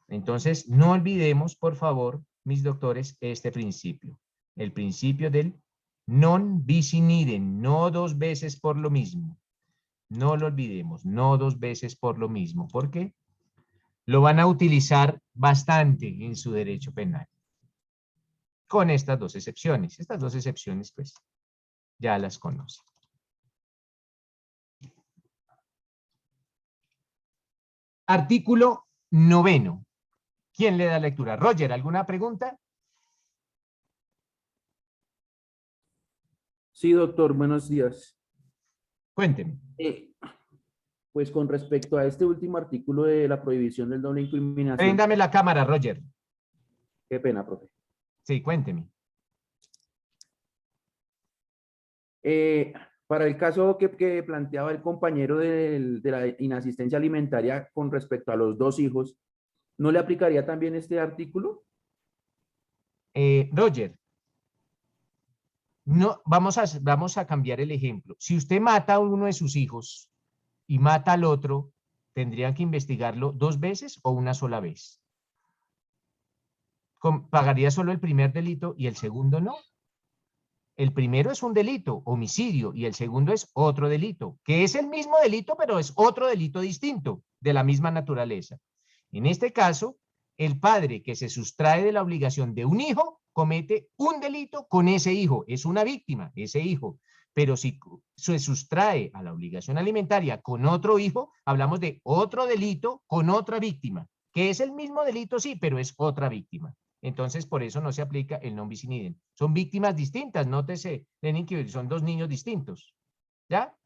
Entonces, no olvidemos, por favor, mis doctores, este principio. El principio del non bis in idem, no dos veces por lo mismo. No lo olvidemos, no dos veces por lo mismo. ¿Por qué? Lo van a utilizar bastante en su derecho penal. Con estas dos excepciones. Estas dos excepciones, pues, ya las conocen. Artículo 9. ¿Quién le da lectura? Roger, ¿alguna pregunta? Sí, doctor, buenos días. Cuénteme. Pues con respecto a este último artículo de la prohibición del doble incriminación. Préndame la cámara, Roger. Qué pena, profe. Sí, cuénteme. Para el caso que planteaba el compañero de la inasistencia alimentaria con respecto a los dos hijos, ¿no le aplicaría también este artículo? Roger, no, vamos a cambiar el ejemplo. Si usted mata a uno de sus hijos y mata al otro, ¿tendrían que investigarlo dos veces o una sola vez? ¿Pagaría solo el primer delito y el segundo no? El primero es un delito, homicidio, y el segundo es otro delito, que es el mismo delito, pero es otro delito distinto, de la misma naturaleza. En este caso, el padre que se sustrae de la obligación de un hijo comete un delito con ese hijo, es una víctima, ese hijo. Pero si se sustrae a la obligación alimentaria con otro hijo, hablamos de otro delito con otra víctima, que es el mismo delito, sí, pero es otra víctima. Entonces, por eso no se aplica el non bis in idem. Son víctimas distintas, nótese, Lenin, que son dos niños distintos. ¿Ya?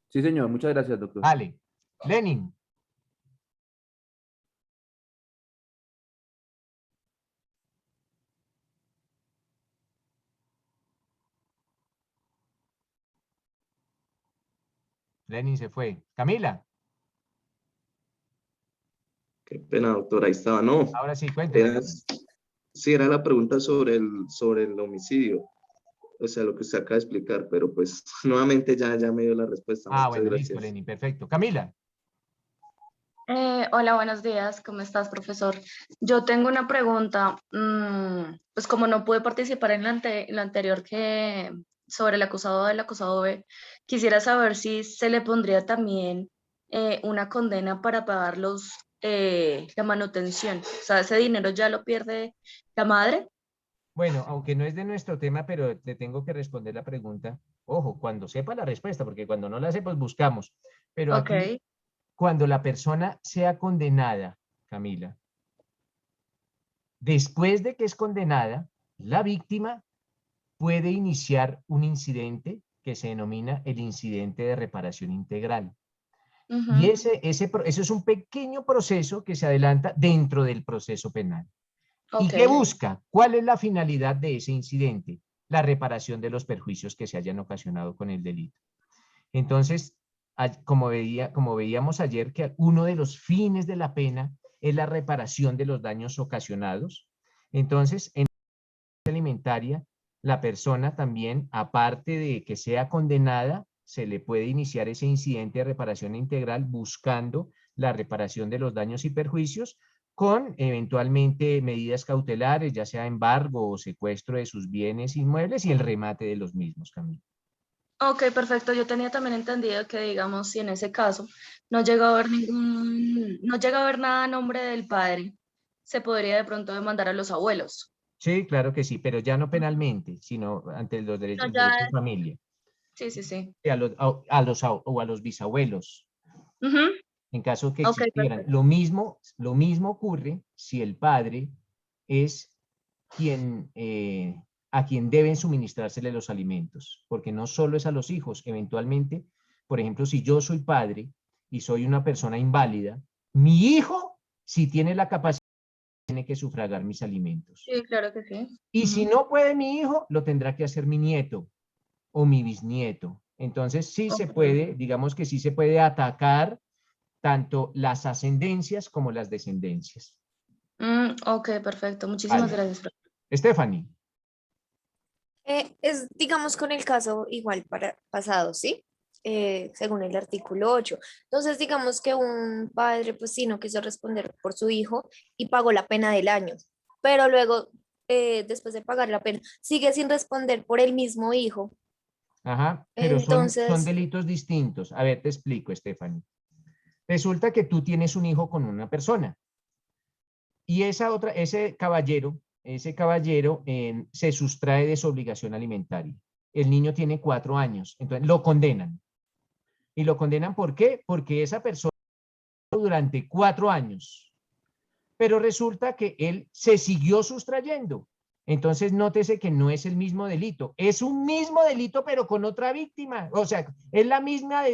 Sí, señor. Muchas gracias, doctor. Vale. Lenin. Lenin se fue. Camila. Qué pena, doctora, ahí estaba, no. Ahora sí, cuénteme. Sí, era la pregunta sobre el homicidio, o sea, lo que usted acaba de explicar, pero pues nuevamente ya me dio la respuesta. Ah, Muchas bueno, listo, gracias. Lenny, perfecto. Camila. Hola, buenos días. ¿Cómo estás, profesor? Yo tengo una pregunta. Pues como no pude participar en la anterior que sobre el acusado A, el acusado B, quisiera saber si se le pondría también una condena para pagar la manutención. O sea, ese dinero ya lo pierde la madre. Bueno, aunque no es de nuestro tema, pero te tengo que responder la pregunta. Ojo, cuando sepa la respuesta, porque cuando no la sé, pues buscamos. Pero Ok. aquí, cuando la persona sea condenada, Camila, después de que es condenada, la víctima puede iniciar un incidente que se denomina el incidente de reparación integral. Y eso es un pequeño proceso que se adelanta dentro del proceso penal. ¿Y qué busca? ¿Cuál es la finalidad de ese incidente? La reparación de los perjuicios que se hayan ocasionado con el delito. Entonces, como veíamos ayer, que uno de los fines de la pena es la reparación de los daños ocasionados. Entonces, en la alimentaria, la persona también, aparte de que sea condenada, se le puede iniciar ese incidente de reparación integral buscando la reparación de los daños y perjuicios, con eventualmente medidas cautelares, ya sea embargo o secuestro de sus bienes inmuebles y el remate de los mismos, Camilo. Ok, perfecto. Yo tenía también entendido que, digamos, si en ese caso no llega a haber no llega a haber nada a nombre del padre, se podría de pronto demandar a los abuelos. Sí, claro que sí, pero ya no penalmente, sino ante los derechos No, ya de familia. Sí, sí, sí. Y a los bisabuelos. En caso que Ok, existieran. perfecto. Lo mismo ocurre si el padre es quien, a quien deben suministrársele los alimentos, porque no solo es a los hijos, eventualmente, por ejemplo, si yo soy padre y soy una persona inválida, mi hijo, si tiene la capacidad, tiene que sufragar mis alimentos. Sí, claro que sí. Y si no puede mi hijo, lo tendrá que hacer mi nieto o mi bisnieto. Entonces sí se puede, digamos que sí se puede atacar tanto las ascendencias como las descendencias. Ok, perfecto. Muchísimas Vale. gracias. Stephanie. Es, digamos, con el caso igual para pasado, ¿sí? Según el artículo 8. Entonces, digamos que un padre, pues sí, no quiso responder por su hijo y pagó la pena del año, pero luego, después de pagar la pena, sigue sin responder por el mismo hijo. Ajá, pero son Entonces, delitos distintos. A ver, te explico, Stephanie. Resulta que tú tienes un hijo con una persona y ese caballero se sustrae de su obligación alimentaria. El niño tiene 4 años, entonces lo condenan. ¿Y lo condenan por qué? Porque esa persona durante 4 años, pero resulta que él se siguió sustrayendo. Entonces, nótese que no es el mismo delito. Es un mismo delito, pero con otra víctima. O sea, es la misma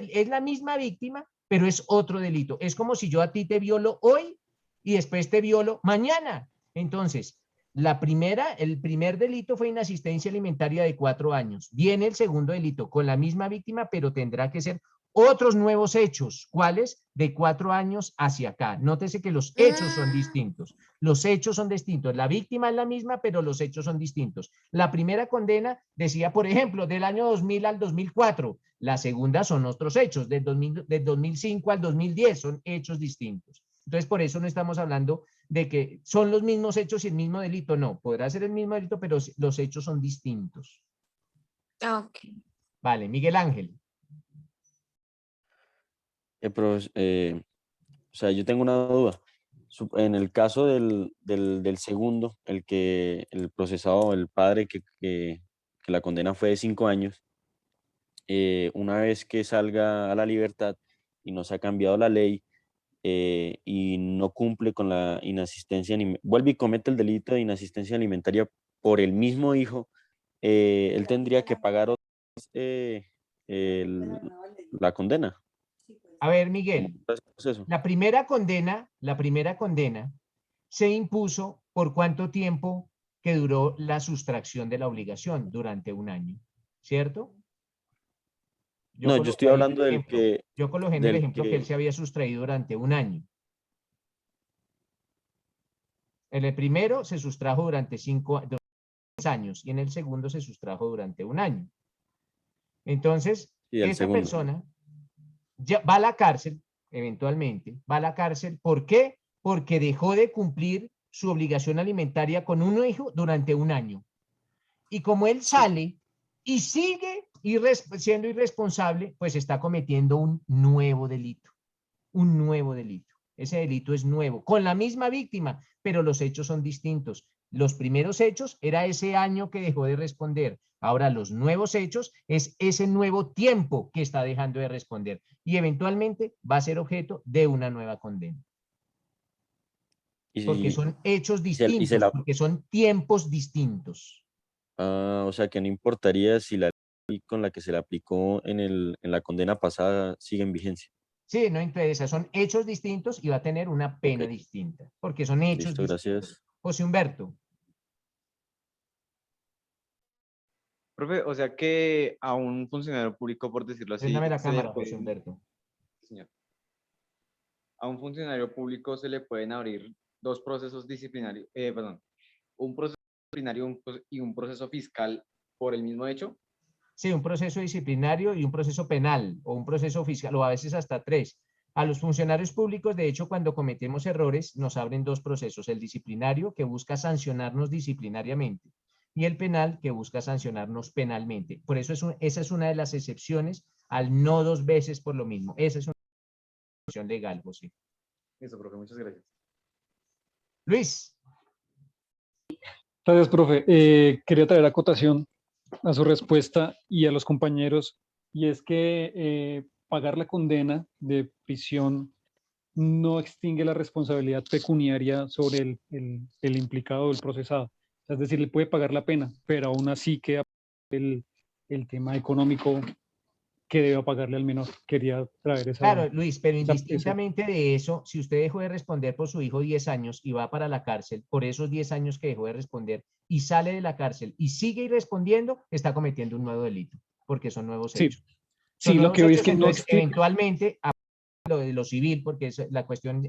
víctima, pero es otro delito. Es como si yo a ti te violo hoy y después te violo mañana. Entonces, el primer delito fue inasistencia alimentaria de 4 años. Viene el segundo delito con la misma víctima, pero tendrá que ser otros nuevos hechos. ¿Cuáles? De 4 años hacia acá. Nótese que los hechos son distintos. Los hechos son distintos. La víctima es la misma, pero los hechos son distintos. La primera condena decía, por ejemplo, del año 2000 al 2004. La segunda son otros hechos, del 2005 al 2010. Son hechos distintos. Entonces, por eso no estamos hablando de que son los mismos hechos y el mismo delito. No, podrá ser el mismo delito, pero los hechos son distintos. ok. Vale, Miguel Ángel. O sea, yo tengo una duda. En el caso del segundo, el procesado, el padre que la condena fue de 5 años, una vez que salga a la libertad y no se ha cambiado la ley y no cumple con la inasistencia, vuelve y comete el delito de inasistencia alimentaria por el mismo hijo, él tendría que pagar la condena. A ver, Miguel, la primera condena se impuso por cuánto tiempo que duró la sustracción de la obligación, durante 1 año, ¿cierto? Yo estoy hablando del ejemplo que él se había sustraído durante 1 año. En el primero se sustrajo durante 5 años y en el segundo se sustrajo durante 1 año. Entonces, Y el esa segundo. persona ya va a la cárcel, eventualmente, va a la cárcel. ¿Por qué? Porque dejó de cumplir su obligación alimentaria con un hijo durante 1 año. Y como él sale y sigue siendo irresponsable, pues está cometiendo un nuevo delito. Un nuevo delito. Ese delito es nuevo, con la misma víctima, pero los hechos son distintos. Los primeros hechos era ese año que dejó de responder. Ahora los nuevos hechos es ese nuevo tiempo que está dejando de responder y eventualmente va a ser objeto de una nueva condena. Porque son hechos distintos, porque son tiempos distintos. O sea que no importaría si la ley con la que se le aplicó en la condena pasada sigue en vigencia. Sí, no interesa, son hechos distintos y va a tener una pena distinta, porque son hechos Listo, distintos. gracias. José Humberto. Profe, o sea que a un funcionario público, por decirlo así, Préndame la se le cámara, José pueden, Humberto. señor, a un funcionario público se le pueden abrir dos procesos disciplinarios, un proceso disciplinario y un proceso fiscal por el mismo hecho. Sí, un proceso disciplinario y un proceso penal o un proceso fiscal o a veces hasta 3. A los funcionarios públicos, de hecho, cuando cometemos errores, nos abren 2 procesos, el disciplinario que busca sancionarnos disciplinariamente y el penal que busca sancionarnos penalmente. Por eso esa es una de las excepciones al no 2 veces por lo mismo. Esa es una excepción legal, José. Eso, profe, muchas gracias. Luis. Gracias, profe. Quería traer acotación a su respuesta y a los compañeros, y es que pagar la condena de prisión no extingue la responsabilidad pecuniaria sobre el implicado o el procesado. Es decir, le puede pagar la pena, pero aún así queda el tema económico que debe pagarle al menor. Quería traer esa... Claro, Luis, pero esa- indistintamente de eso, si usted dejó de responder por su hijo 10 años y va para la cárcel por esos 10 años que dejó de responder y sale de la cárcel y sigue respondiendo, está cometiendo un nuevo delito, porque son nuevos Sí, hechos. sí, lo que hoy es que no entonces, eventualmente, lo de lo civil, porque la cuestión,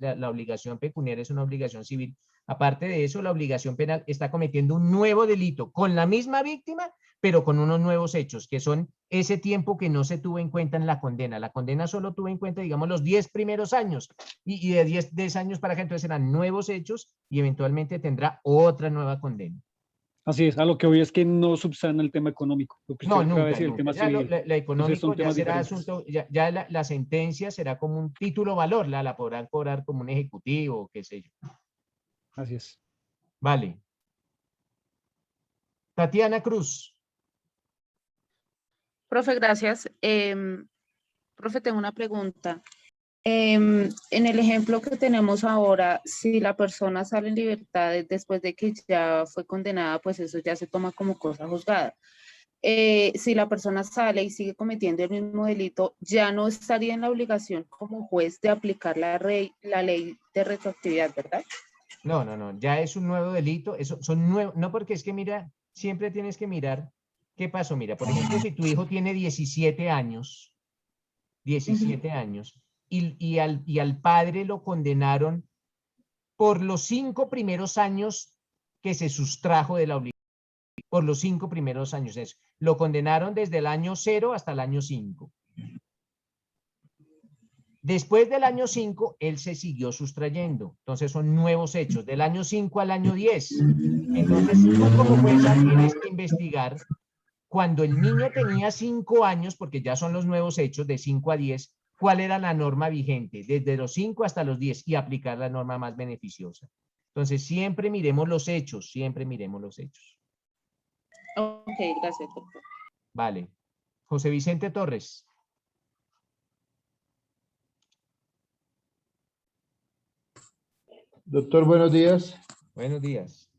la obligación pecuniaria es una obligación civil. Aparte de eso, la obligación penal está cometiendo un nuevo delito con la misma víctima, pero con unos nuevos hechos, que son ese tiempo que no se tuvo en cuenta en la condena. La condena solo tuvo en cuenta, digamos, los 10 primeros años, y de 10 años para acá, entonces serán nuevos hechos y eventualmente tendrá otra nueva condena. Así es, a lo que hoy es que no subsana el tema económico. Lo que No, usted acaba de nunca, decir, el nunca. tema Ya civil. la Entonces, económico son ya temas será diferentes. asunto, ya la sentencia será como un título valor, la podrán cobrar como un ejecutivo, qué sé yo. Así es. Vale. Tatiana Cruz. Profe, gracias. Profe, tengo una pregunta. En el ejemplo que tenemos ahora, si la persona sale en libertad después de que ya fue condenada, pues eso ya se toma como cosa juzgada. Si la persona sale y sigue cometiendo el mismo delito, ya no estaría en la obligación como juez de aplicar la ley de retroactividad, ¿verdad? No, ya es un nuevo delito, eso son nuevos, no, porque es que mira, siempre tienes que mirar qué pasó. Mira, por ejemplo, si tu hijo tiene 17 años, y al padre lo condenaron por los 5 primeros años que se sustrajo de la obligación, por los 5 primeros años, eso. Lo condenaron desde el año 0 hasta el año 5. Después del año 5, él se siguió sustrayendo. Entonces son nuevos hechos, del año 5 al año 10. Entonces tú como jueza tienes que investigar cuando el niño tenía 5 años, porque ya son los nuevos hechos de 5 a 10, cuál era la norma vigente, desde los 5 hasta los 10, y aplicar la norma más beneficiosa. Entonces siempre miremos los hechos, siempre miremos los hechos. Ok, gracias, doctor. Vale. José Vicente Torres. Doctor, buenos días. Buenos días.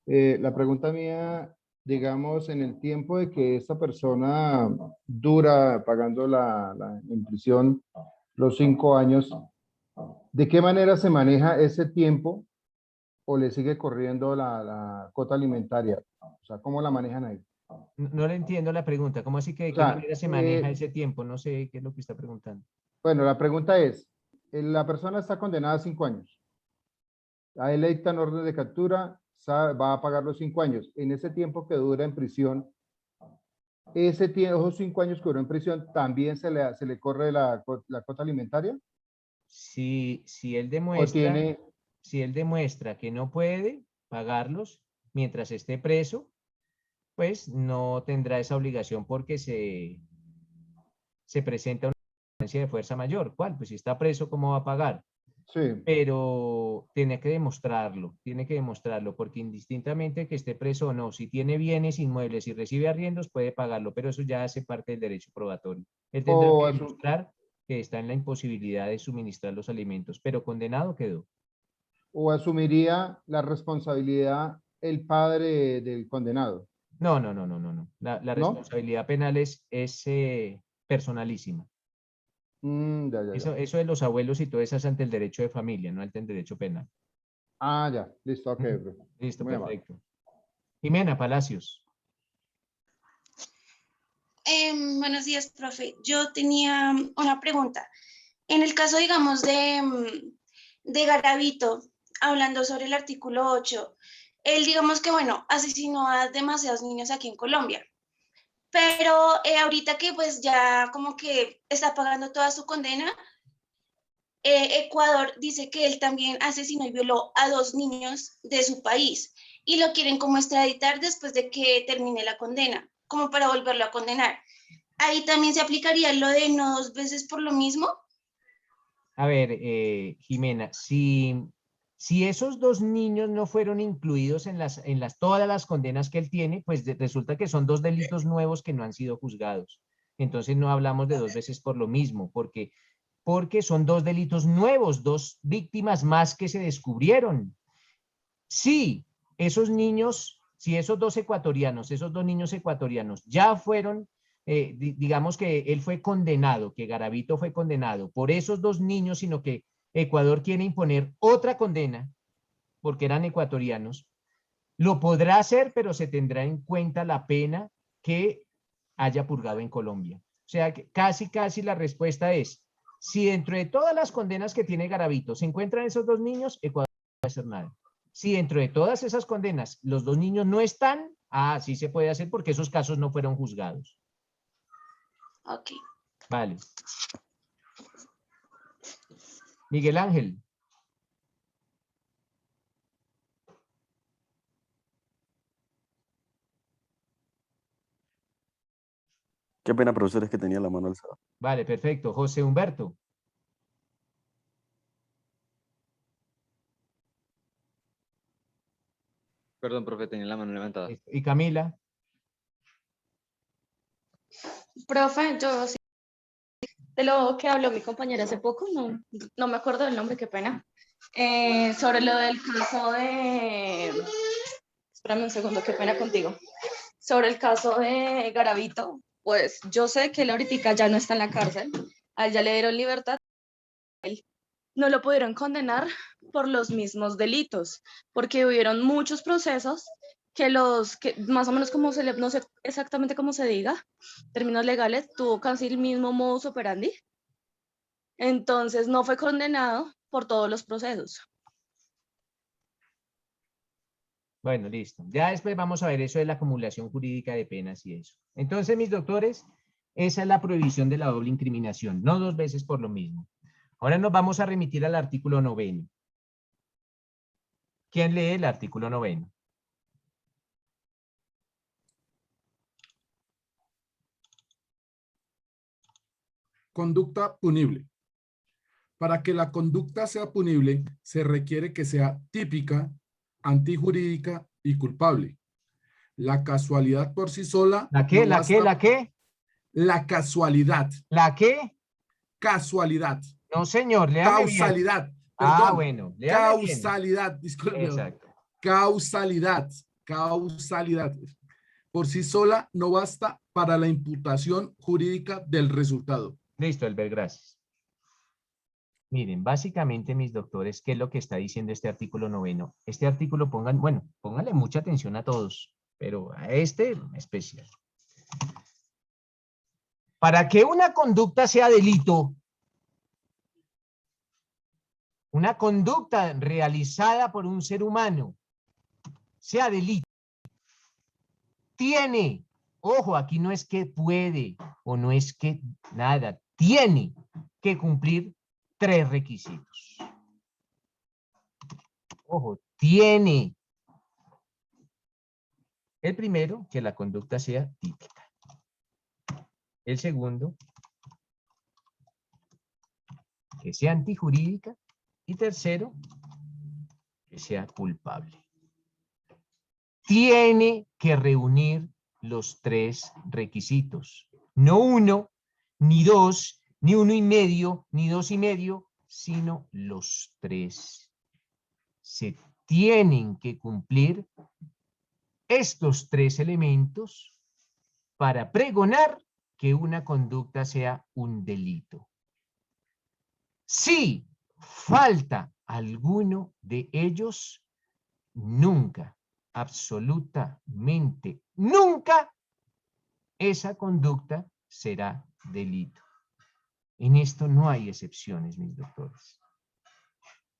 La pregunta mía, digamos, en el tiempo de que esta persona dura pagando en prisión los 5 años, ¿de qué manera se maneja ese tiempo o le sigue corriendo la cuota alimentaria? O sea, ¿cómo la manejan ahí? No le entiendo la pregunta. ¿Cómo así que de qué manera se maneja ese tiempo? No sé qué es lo que está preguntando. Bueno, la pregunta es, la persona está condenada a 5 años. A él le dictan orden de captura, va a pagar los 5 años. En ese tiempo que dura en prisión, esos 5 años que duró en prisión, ¿también se le corre la cuota alimentaria? Si él ¿O tiene, si él demuestra que no puede pagarlos mientras esté preso, pues no tendrá esa obligación porque se presenta una circunstancia de fuerza mayor. ¿Cuál? Pues si está preso, ¿cómo va a pagar? sí, Pero tiene que demostrarlo, porque indistintamente que esté preso o no, si tiene bienes inmuebles y recibe arriendos, puede pagarlo, pero eso ya hace parte del derecho probatorio. Él tendrá o, que demostrar que está en la imposibilidad de suministrar los alimentos, pero condenado quedó. o asumiría la responsabilidad el padre del condenado? No. La ¿No? responsabilidad penal es personalísima. Ya. Eso de los abuelos y todo eso es ante el derecho de familia, no ante el derecho penal. Ah, ya, listo, ok. Listo, Muy amable. perfecto. Jimena Palacios. Buenos días, profe. Yo tenía una pregunta. En el caso, digamos, de Garavito, hablando sobre el artículo 8, él, digamos que, bueno, asesinó a demasiados niños aquí en Colombia, pero ahorita que pues ya como que está pagando toda su condena, Ecuador dice que él también asesinó y violó a 2 niños de su país y lo quieren como extraditar después de que termine la condena, como para volverlo a condenar. Ahí también se aplicaría lo de no 2 veces por lo mismo. A ver, Jimena, si esos 2 niños no fueron incluidos en todas las condenas que él tiene, pues resulta que son 2 delitos nuevos que no han sido juzgados. Entonces no hablamos de 2 veces por lo mismo, porque son 2 delitos nuevos, 2 víctimas más que se descubrieron. Sí, esos niños, si esos 2 niños ecuatorianos ya fueron, digamos que él fue condenado, que Garavito fue condenado por esos 2 niños, sino que Ecuador quiere imponer otra condena porque eran ecuatorianos, lo podrá hacer, pero se tendrá en cuenta la pena que haya purgado en Colombia. O sea, que casi la respuesta es, si dentro de todas las condenas que tiene Garavito se encuentran esos 2 niños, Ecuador no puede hacer nada. Si dentro de todas esas condenas los 2 niños no están, sí se puede hacer porque esos casos no fueron juzgados. Ok. Vale. Miguel Ángel. Qué pena, profesor, es que tenía la mano alzada. Vale, perfecto. José Humberto. Perdón, profe, tenía la mano levantada. ¿Y Camila? Profe, yo sí, de lo que habló mi compañera hace poco, no me acuerdo del nombre, qué pena. Sobre lo del caso de... Espérame un segundo, qué pena contigo. Sobre el caso de Garavito, pues yo sé que él ahorita ya no está en la cárcel, a él ya le dieron libertad, no lo pudieron condenar por los mismos delitos, porque hubieron muchos procesos que más o menos como no sé exactamente cómo se diga, términos legales, tuvo casi el mismo modus operandi. Entonces no fue condenado por todos los procesos. Bueno, listo. Ya después vamos a ver eso de la acumulación jurídica de penas y eso. Entonces, mis doctores, esa es la prohibición de la doble incriminación, no 2 veces por lo mismo. Ahora nos vamos a remitir al artículo 9. ¿Quién lee el artículo 9? Conducta punible. Para que la conducta sea punible, se requiere que sea típica, antijurídica y culpable. La casualidad por sí sola... ¿La qué? No ¿La basta. qué? ¿La qué? La casualidad. ¿La qué? Casualidad. No, señor, léame bien. Causalidad. Perdón. Bueno, léame bien. Causalidad. Disculpe. Exacto. Causalidad. Causalidad. Por sí sola no basta para la imputación jurídica del resultado. Listo, Elber, gracias. Miren, básicamente, mis doctores, ¿qué es lo que está diciendo este artículo 9? Este artículo, pónganle mucha atención a todos, pero a este especial. Para que una conducta sea delito, una conducta realizada por un ser humano, sea delito, tiene, ojo, aquí no es que puede o no es que nada, tiene que cumplir 3 requisitos. Ojo, tiene. El primero, que la conducta sea típica. El segundo, que sea antijurídica. Y tercero, que sea culpable. Tiene que reunir los 3 requisitos. No 1, ni 2, ni 1,5, ni 2,5, sino los 3. Se tienen que cumplir estos 3 elementos para pregonar que una conducta sea un delito. Si falta alguno de ellos, nunca, absolutamente nunca, esa conducta será delito. En esto no hay excepciones, mis doctores.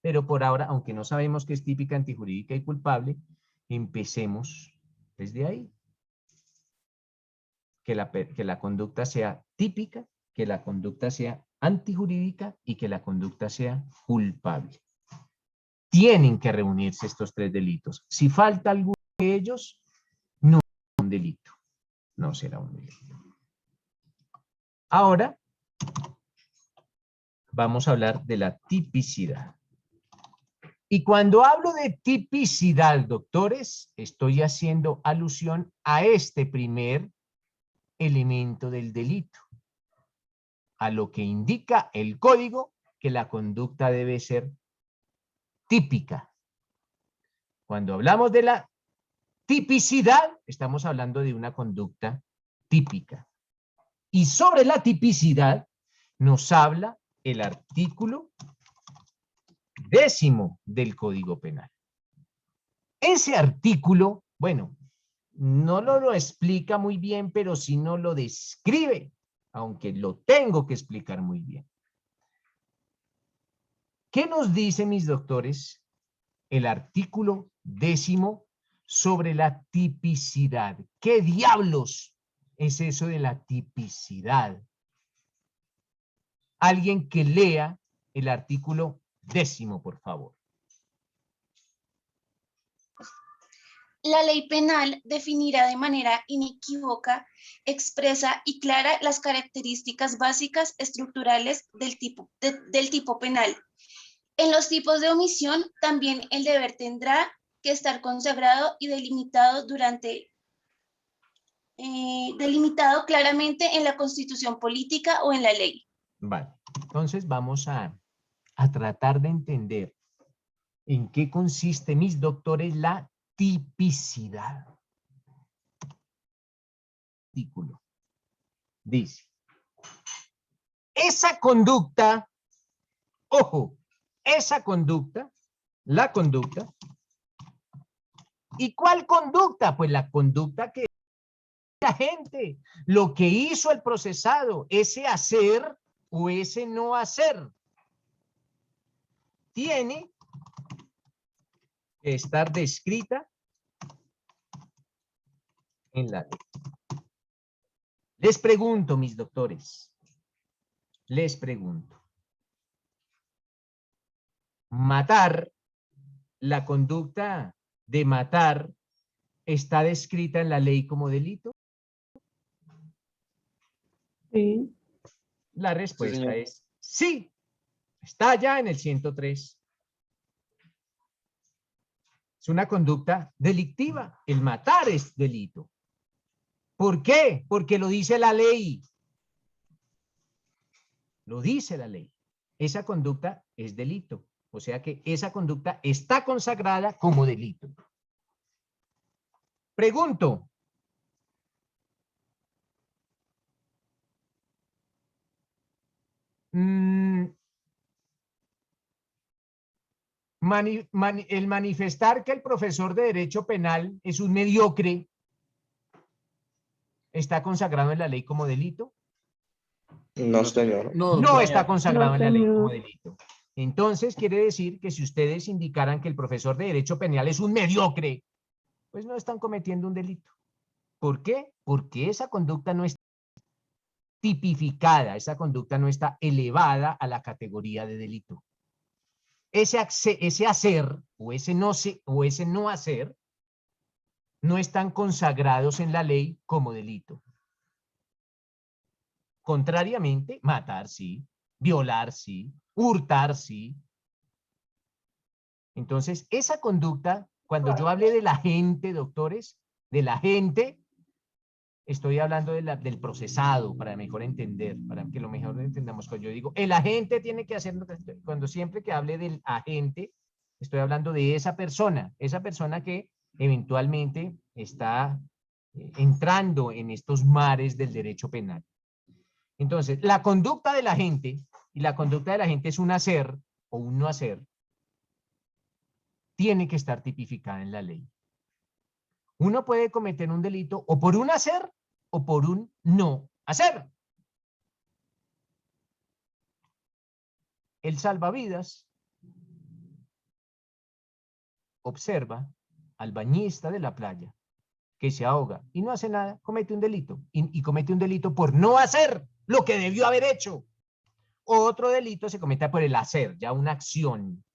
Pero por ahora, aunque no sabemos qué es típica, antijurídica y culpable, empecemos desde ahí. Que la conducta sea típica, que la conducta sea antijurídica y que la conducta sea culpable. Tienen que reunirse estos 3 delitos. Si falta alguno de ellos, no será un delito. No será un delito. Ahora, vamos a hablar de la tipicidad. Y cuando hablo de tipicidad, doctores, estoy haciendo alusión a este primer elemento del delito, a lo que indica el código que la conducta debe ser típica. Cuando hablamos de la tipicidad, estamos hablando de una conducta típica. Y sobre la tipicidad nos habla el artículo 10º del Código Penal. Ese artículo, bueno, no lo explica muy bien, pero sí no lo describe, aunque lo tengo que explicar muy bien. ¿Qué nos dice, mis doctores, el artículo 10º sobre la tipicidad? ¿Qué diablos es eso de la tipicidad? Alguien que lea el artículo 10º, por favor. La ley penal definirá de manera inequívoca, expresa y clara las características básicas estructurales del tipo penal. En los tipos de omisión, también el deber tendrá que estar consagrado y delimitado delimitado claramente en la Constitución política o en la ley. Vale, entonces vamos a tratar de entender en qué consiste, mis doctores, la tipicidad. Artículo dice, esa conducta, ojo, esa conducta, la conducta, ¿y cuál conducta? Pues la conducta que la gente, lo que hizo el procesado, ese hacer o ese no hacer, tiene que estar descrita en la ley. Les pregunto, mis doctores, les pregunto, matar, la conducta de matar, ¿está descrita en la ley como delito? Sí. La respuesta señor. es sí, está ya en el 103. Es una conducta delictiva, el matar es delito. ¿Por qué? Porque lo dice la ley. Lo dice la ley. Esa conducta es delito. O sea que esa conducta está consagrada como delito. Pregunto. El manifestar que el profesor de Derecho Penal es un mediocre, ¿está consagrado en la ley como delito? No, señor. No está consagrado No, en la ley como señor. delito. Entonces quiere decir que si ustedes indicaran que el profesor de Derecho Penal es un mediocre, pues no están cometiendo un delito. ¿Por qué? Porque esa conducta no está tipificada, esa conducta no está elevada a la categoría de delito. Ese hacer o ese no hacer no están consagrados en la ley como delito. Contrariamente, matar sí, violar sí, hurtar sí. Entonces, esa conducta, cuando yo hablé de la gente, doctores, de la gente, estoy hablando del procesado, para mejor entender, para que lo mejor entendamos. Cuando yo digo, el agente tiene que hacer, cuando siempre que hable del agente, estoy hablando de esa persona que eventualmente está entrando en estos mares del derecho penal. Entonces, la conducta de la gente, y la conducta de la gente es un hacer o un no hacer, tiene que estar tipificada en la ley. Uno puede cometer un delito o por un hacer o por un no hacer. El salvavidas observa al bañista de la playa que se ahoga y no hace nada, comete un delito. Y comete un delito por no hacer lo que debió haber hecho. Otro delito se comete por el hacer, ya una acción.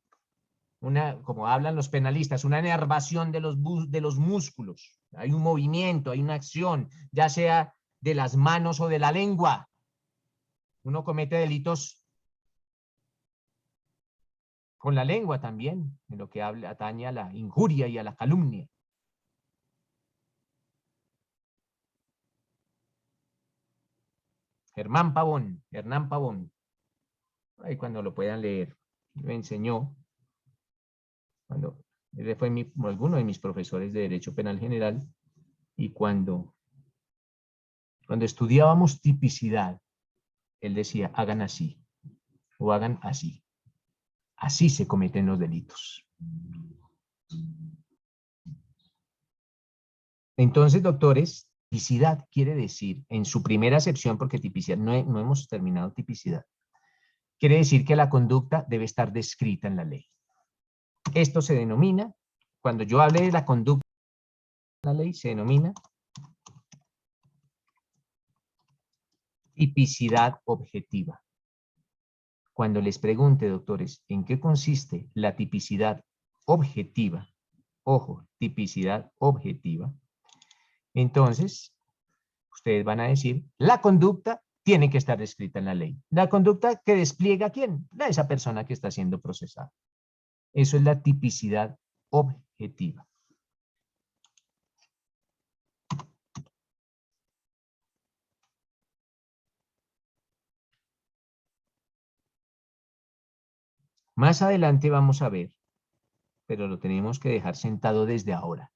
Como hablan los penalistas, una inervación de los músculos. Hay un movimiento, hay una acción, ya sea de las manos o de la lengua. Uno comete delitos con la lengua también, en lo que atañe a la injuria y a la calumnia. Hernán Pavón, ahí cuando lo puedan leer, me enseñó, cuando él fue alguno de mis profesores de Derecho Penal General, y cuando estudiábamos tipicidad, él decía, hagan así, o hagan así. Así se cometen los delitos. Entonces, doctores, tipicidad quiere decir, en su primera acepción, porque tipicidad, no hemos terminado tipicidad, quiere decir que la conducta debe estar descrita en la ley. Esto se denomina, cuando yo hable de la conducta en la ley, se denomina tipicidad objetiva. Cuando les pregunte, doctores, ¿en qué consiste la tipicidad objetiva? Ojo, tipicidad objetiva. Entonces, ustedes van a decir, la conducta tiene que estar descrita en la ley. La conducta que despliega ¿quién? Esa persona que está siendo procesada. Eso es la tipicidad objetiva. Más adelante vamos a ver, pero lo tenemos que dejar sentado desde ahora,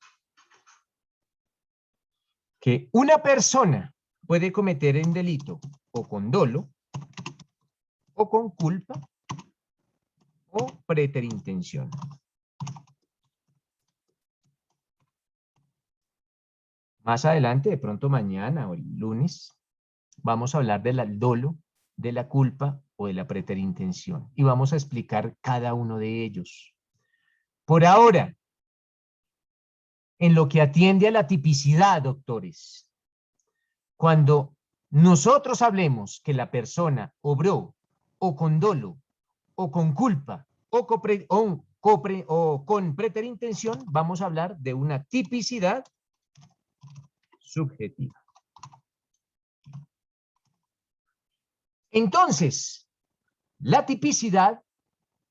que una persona puede cometer un delito o con dolo, o con culpa, o preterintención. Más adelante, de pronto mañana o el lunes, vamos a hablar del dolo, de la culpa o de la preterintención. Y vamos a explicar cada uno de ellos. Por ahora, en lo que atiende a la tipicidad, doctores, cuando nosotros hablemos que la persona obró o con dolo, o con culpa, o con preterintención, vamos a hablar de una tipicidad subjetiva. Entonces, la tipicidad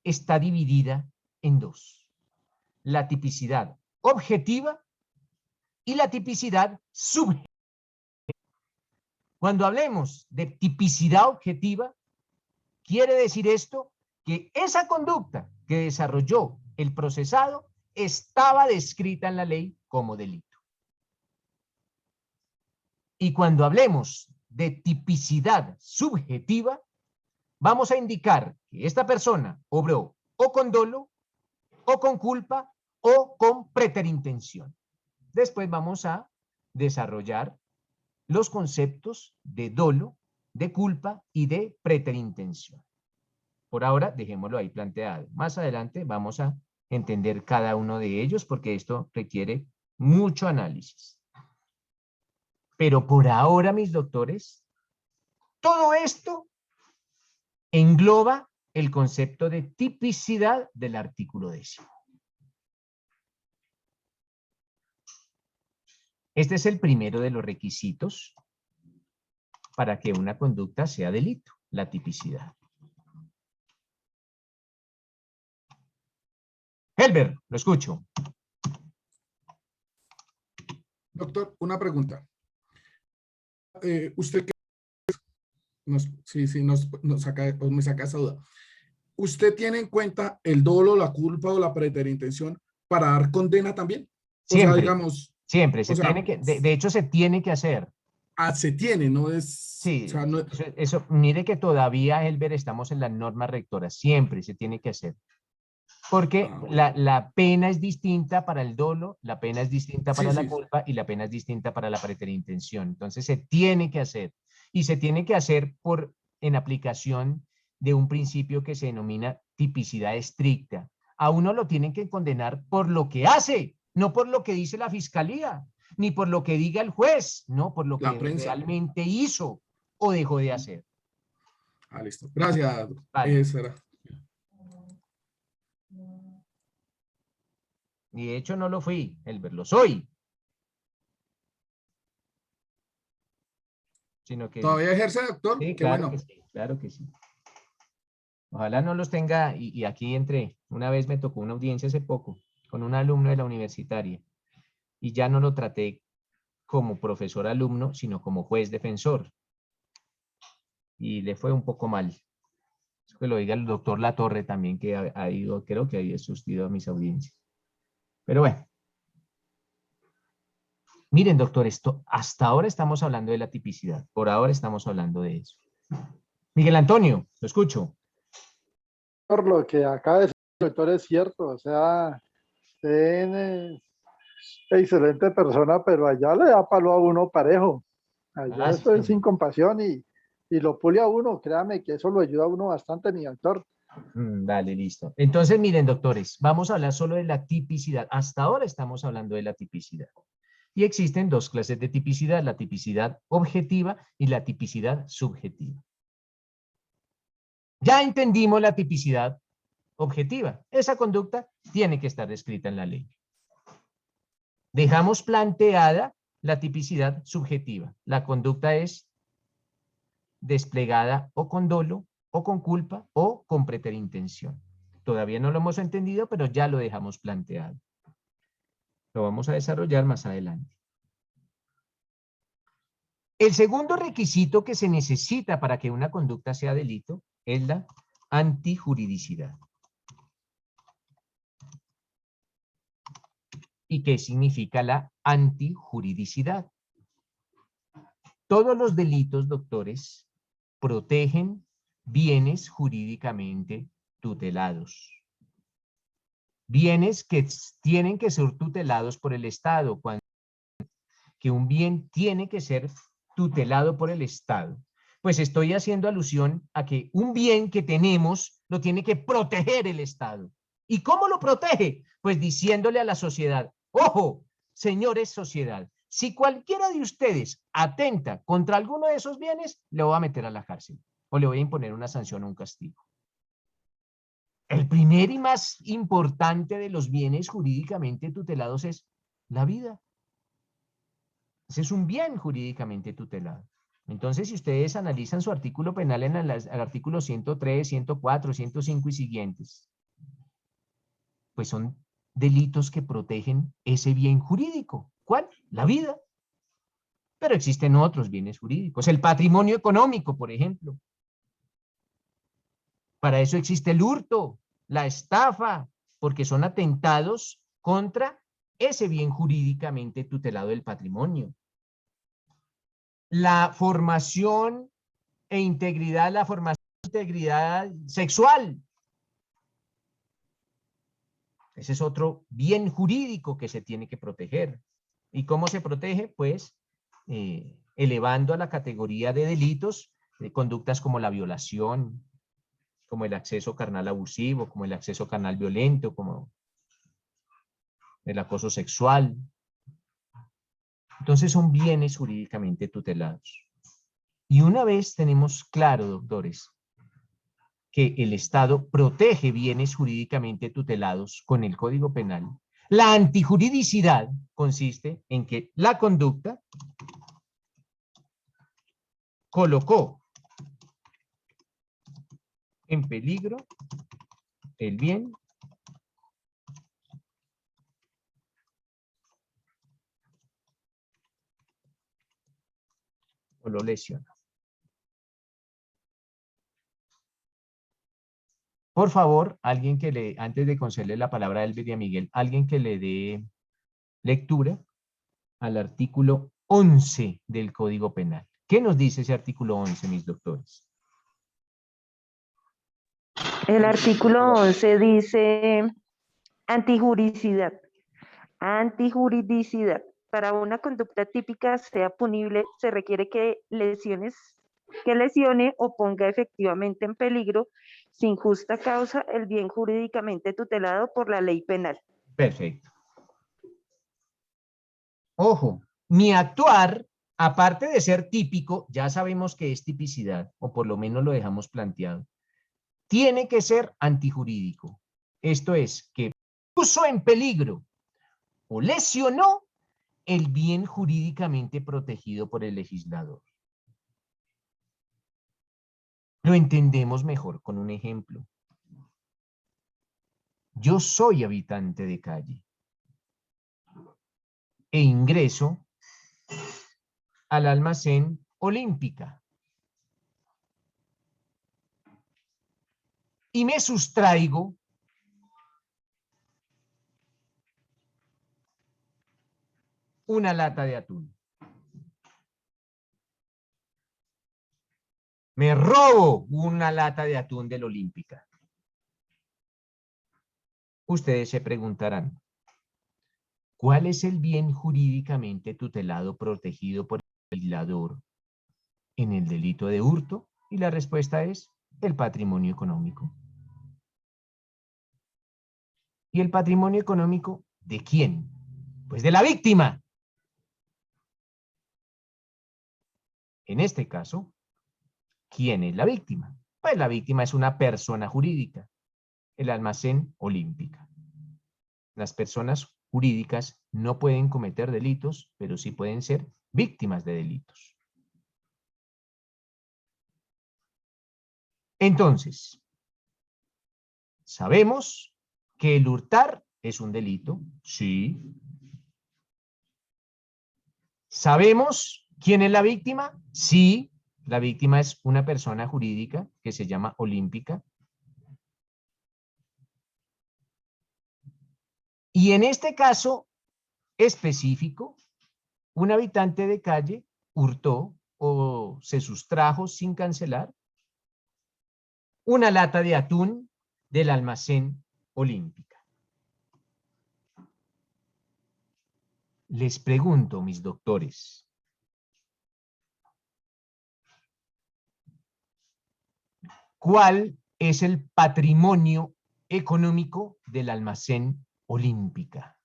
está dividida en dos. La tipicidad objetiva y la tipicidad subjetiva. Cuando hablemos de tipicidad objetiva, quiere decir esto que esa conducta que desarrolló el procesado estaba descrita en la ley como delito. Y cuando hablemos de tipicidad subjetiva, vamos a indicar que esta persona obró o con dolo, o con culpa, o con preterintención. Después vamos a desarrollar los conceptos de dolo, de culpa y de preterintención. Por ahora, dejémoslo ahí planteado. Más adelante vamos a entender cada uno de ellos porque esto requiere mucho análisis. Pero por ahora, mis doctores, todo esto engloba el concepto de tipicidad del artículo 10. Este es el primero de los requisitos para que una conducta sea delito, la tipicidad. Helber, lo escucho. Doctor, una pregunta. Usted que nos saca, o me saca esa duda. ¿Usted tiene en cuenta el dolo, la culpa o la preterintención para dar condena también? Siempre, o sea, digamos, siempre, se o sea, tiene que, de hecho se tiene que hacer. Se tiene, no es... Sí, o sea, no, eso, mire que todavía, Helber, estamos en las normas rectoras, siempre se tiene que hacer. Porque la pena es distinta para el dolo, la pena es distinta para la culpa y la pena es distinta para la preterintención. Entonces se tiene que hacer. Y se tiene que hacer en aplicación de un principio que se denomina tipicidad estricta. A uno lo tienen que condenar por lo que hace, no por lo que dice la fiscalía, ni por lo que diga el juez, no por lo que realmente hizo o dejó de hacer. Listo. Gracias. Vale. Eso era. Y de hecho no lo fui, Helber, lo soy. Sino que, ¿Todavía ejerce, doctor? Sí, Qué claro bueno. que sí, claro que sí. Ojalá no los tenga, y aquí entré. Una vez me tocó una audiencia hace poco con un alumno de la universitaria y ya no lo traté como profesor alumno, sino como juez defensor. Y le fue un poco mal. Es que lo diga el doctor Latorre también, que ha ido, creo que ha asistido a mis audiencias. Pero bueno. Miren, doctor, hasta ahora estamos hablando de la tipicidad. Por ahora estamos hablando de eso. Miguel Antonio, lo escucho. Por lo que acaba de decir el doctor es cierto, o sea, usted es excelente persona, pero allá le da palo a uno parejo. Allá eso es sin compasión y lo pule a uno, créame que eso lo ayuda a uno bastante, mi doctor. Dale, listo. Entonces, miren, doctores, vamos a hablar solo de la tipicidad. Hasta ahora estamos hablando de la tipicidad. Y existen dos clases de tipicidad, la tipicidad objetiva y la tipicidad subjetiva. Ya entendimos la tipicidad objetiva. Esa conducta tiene que estar descrita en la ley. Dejamos planteada la tipicidad subjetiva. La conducta es desplegada o con dolo, o con culpa, o con preterintención. Todavía no lo hemos entendido, pero ya lo dejamos planteado. Lo vamos a desarrollar más adelante. El segundo requisito que se necesita para que una conducta sea delito es la antijuridicidad. ¿Y qué significa la antijuridicidad? Todos los delitos, doctores, protegen bienes jurídicamente tutelados. Bienes que tienen que ser tutelados por el Estado. Cuando que un bien tiene que ser tutelado por el Estado, pues estoy haciendo alusión a que un bien que tenemos lo tiene que proteger el Estado. ¿Y cómo lo protege? Pues diciéndole a la sociedad, ojo, señores sociedad, si cualquiera de ustedes atenta contra alguno de esos bienes, le voy a meter a la cárcel o le voy a imponer una sanción o un castigo. El primer y más importante de los bienes jurídicamente tutelados es la vida. Ese es un bien jurídicamente tutelado. Entonces, si ustedes analizan su artículo penal en el artículo 103, 104, 105 y siguientes, pues son delitos que protegen ese bien jurídico. ¿Cuál? La vida. Pero existen otros bienes jurídicos. El patrimonio económico, por ejemplo. Para eso existe el hurto, la estafa, porque son atentados contra ese bien jurídicamente tutelado del patrimonio. La formación e integridad, la formación e integridad sexual. Ese es otro bien jurídico que se tiene que proteger. ¿Y cómo se protege? Pues elevando a la categoría de delitos de conductas como la violación, como el acceso carnal abusivo, como el acceso carnal violento, como el acoso sexual. Entonces son bienes jurídicamente tutelados. Y una vez tenemos claro, doctores, que el Estado protege bienes jurídicamente tutelados con el Código Penal, la antijuridicidad consiste en que la conducta colocó en peligro el bien o lo lesionó. Por favor, alguien que le, antes de concederle la palabra a Elber y a Miguel, alguien que le dé lectura al artículo 11 del Código Penal. ¿Qué nos dice ese artículo 11, mis doctores? El artículo 11 dice antijuridicidad. Antijuridicidad. Para una conducta típica sea punible, se requiere que lesione o ponga efectivamente en peligro, sin justa causa, el bien jurídicamente tutelado por la ley penal. Perfecto. Ojo, mi actuar, aparte de ser típico, ya sabemos que es tipicidad, o por lo menos lo dejamos planteado, tiene que ser antijurídico. Esto es, que puso en peligro o lesionó el bien jurídicamente protegido por el legislador. Lo entendemos mejor con un ejemplo. Yo soy habitante de calle e ingreso al almacén Olímpica y me sustraigo una lata de atún. Me robo una lata de atún del Olímpica. Ustedes se preguntarán, ¿cuál es el bien jurídicamente tutelado protegido por el legislador en el delito de hurto? Y la respuesta es el patrimonio económico. ¿Y el patrimonio económico de quién? Pues de la víctima. En este caso, ¿quién es la víctima? Pues la víctima es una persona jurídica, el almacén Olímpica. Las personas jurídicas no pueden cometer delitos, pero sí pueden ser víctimas de delitos. Entonces, sabemos que el hurtar es un delito, sí. ¿Sabemos quién es la víctima? Sí, la víctima es una persona jurídica que se llama Olímpica. Y en este caso específico, un habitante de calle hurtó o se sustrajo sin cancelar una lata de atún del almacén Olímpica. Les pregunto, mis doctores, ¿cuál es el patrimonio económico del almacén Olímpica?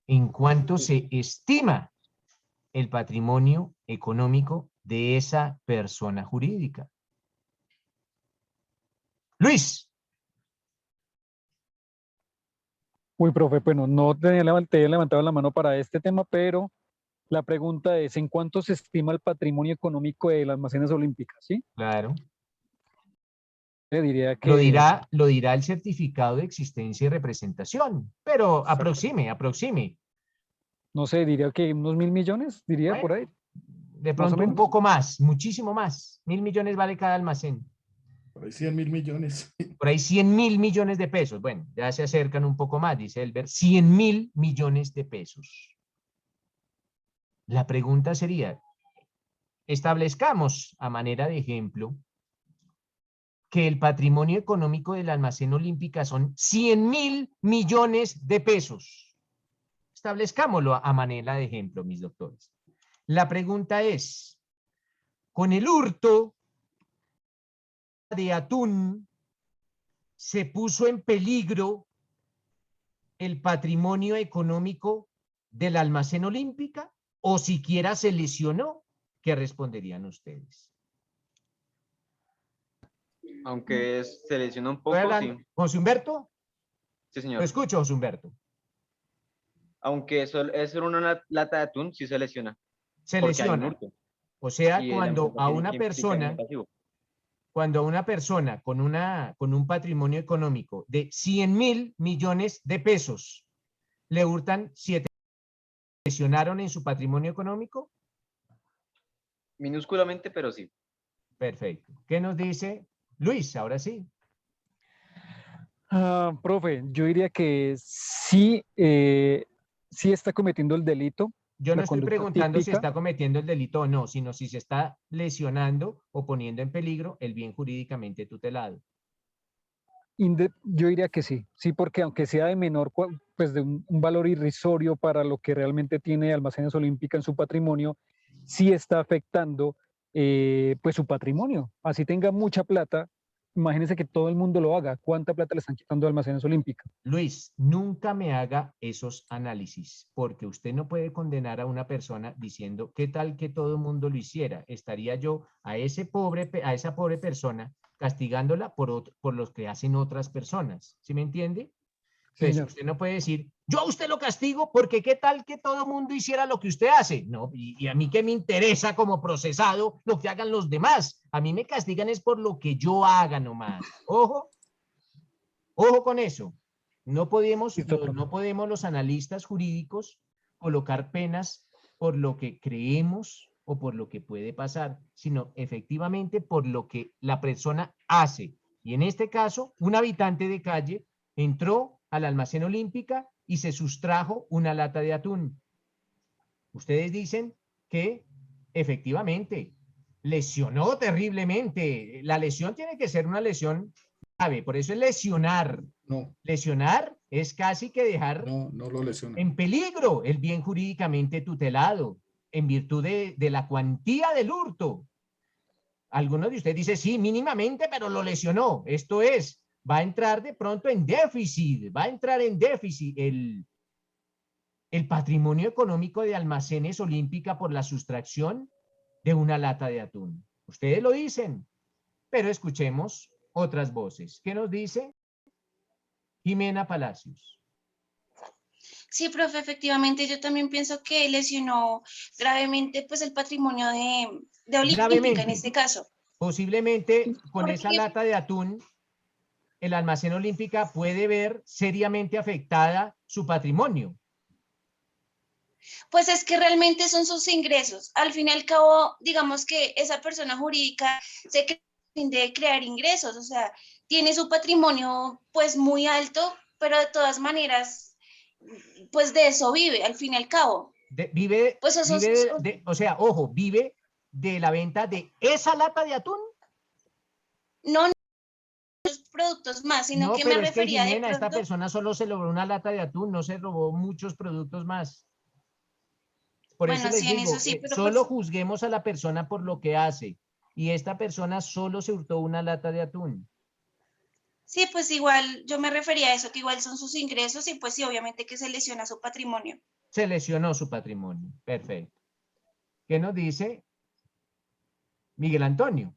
¿En cuánto se estima el patrimonio económico de esa persona jurídica? Luis. Uy, profe, bueno, no te he levantado la mano para este tema, pero la pregunta es, ¿en cuánto se estima el patrimonio económico de las almacenes olímpicas? ¿Sí? Claro. Le diría que... Lo dirá el certificado de existencia y representación, pero aproxime. No sé, diría que unos 1.000 millones, diría Bueno, por ahí. De pronto un poco más, muchísimo más. 1.000 millones vale cada almacén. Por ahí 100.000 millones. Por ahí 100.000 millones de pesos. Bueno, ya se acercan un poco más, dice Elber. 100.000 millones de pesos. La pregunta sería, establezcamos a manera de ejemplo que el patrimonio económico del almacén Olímpica son 100.000 millones de pesos. Establezcámoslo a manera de ejemplo, mis doctores. La pregunta es, con el hurto de atún se puso en peligro el patrimonio económico del almacén Olímpica o siquiera se lesionó? ¿Qué responderían ustedes? Aunque se lesionó un ¿Estoy poco, hablando? sí. ¿José Humberto? Sí, Lo señor. escucho, José Humberto. Aunque eso es solo una lata de atún, sí se lesiona. Se Porque hay un lesiona. hurto. O sea, Y la cuando empresa a tiene una que implicar en el persona, pasivo. cuando a una persona con un patrimonio económico de 100.000 millones de pesos le hurtan 7, ¿lesionaron en su patrimonio económico? Minúsculamente, pero sí. Perfecto. ¿Qué nos dice Luis? Ahora sí. Profe, yo diría que sí, sí está cometiendo el delito. Yo no la estoy conducta preguntando si típica. está cometiendo el delito o no, sino si se está lesionando o poniendo en peligro el bien jurídicamente tutelado. Yo diría que sí, sí, porque aunque sea de menor, pues de un valor irrisorio para lo que realmente tiene Almacenes Olímpica en su patrimonio, sí está afectando pues su patrimonio. Así tenga mucha plata, imagínense que todo el mundo lo haga. ¿Cuánta plata le están quitando a Almacenes Olímpica? Luis, nunca me haga esos análisis, porque usted no puede condenar a una persona diciendo, ¿qué tal que todo el mundo lo hiciera? Estaría yo a esa pobre persona castigándola por los que hacen otras personas. ¿Sí me entiende? Sí, Entonces, señor. usted no puede decir, yo a usted lo castigo porque qué tal que todo el mundo hiciera lo que usted hace. No, y a mí qué me interesa como procesado lo que hagan los demás. A mí me castigan es por lo que yo haga nomás. Ojo, ojo con eso. No podemos, no podemos los analistas jurídicos colocar penas por lo que creemos o por lo que puede pasar, sino efectivamente por lo que la persona hace. Y en este caso, un habitante de calle entró al almacén Olímpica y se sustrajo una lata de atún. Ustedes dicen que efectivamente lesionó terriblemente. La lesión tiene que ser una lesión grave, por eso es lesionar. No. Lesionar es casi que dejar No lo lesiona. en peligro el bien jurídicamente tutelado en virtud de la cuantía del hurto. Algunos de ustedes dicen, sí, mínimamente, pero lo lesionó. Esto es, va a entrar de pronto en déficit, va a entrar en déficit el patrimonio económico de Almacenes Olímpica por la sustracción de una lata de atún. Ustedes lo dicen, pero escuchemos otras voces. ¿Qué nos dice Jimena Palacios? Sí, profe, efectivamente, yo también pienso que lesionó gravemente pues el patrimonio de Olímpica en este caso. Posiblemente con esa lata de atún, el Almacén Olímpica puede ver seriamente afectada su patrimonio. Pues es que realmente son sus ingresos. Al fin y al cabo, digamos que esa persona jurídica se crea de crear ingresos, o sea, tiene su patrimonio pues muy alto, pero de todas maneras, pues de eso vive, al fin y al cabo. Vive, pues eso, o sea, ojo, vive de la venta de esa lata de atún. No, los productos más, sino que me refería Jimena, de pronto. Esta persona solo se robó una lata de atún, no se robó muchos productos más. Por Bueno, eso les sí, en digo, eso sí, pero solo pues, juzguemos a la persona por lo que hace. Y esta persona solo se hurtó una lata de atún. sí, pues igual, yo me refería a eso, que igual son sus ingresos y pues sí, obviamente que se lesiona su patrimonio. Se lesionó su patrimonio. Perfecto. ¿Qué nos dice Miguel Antonio?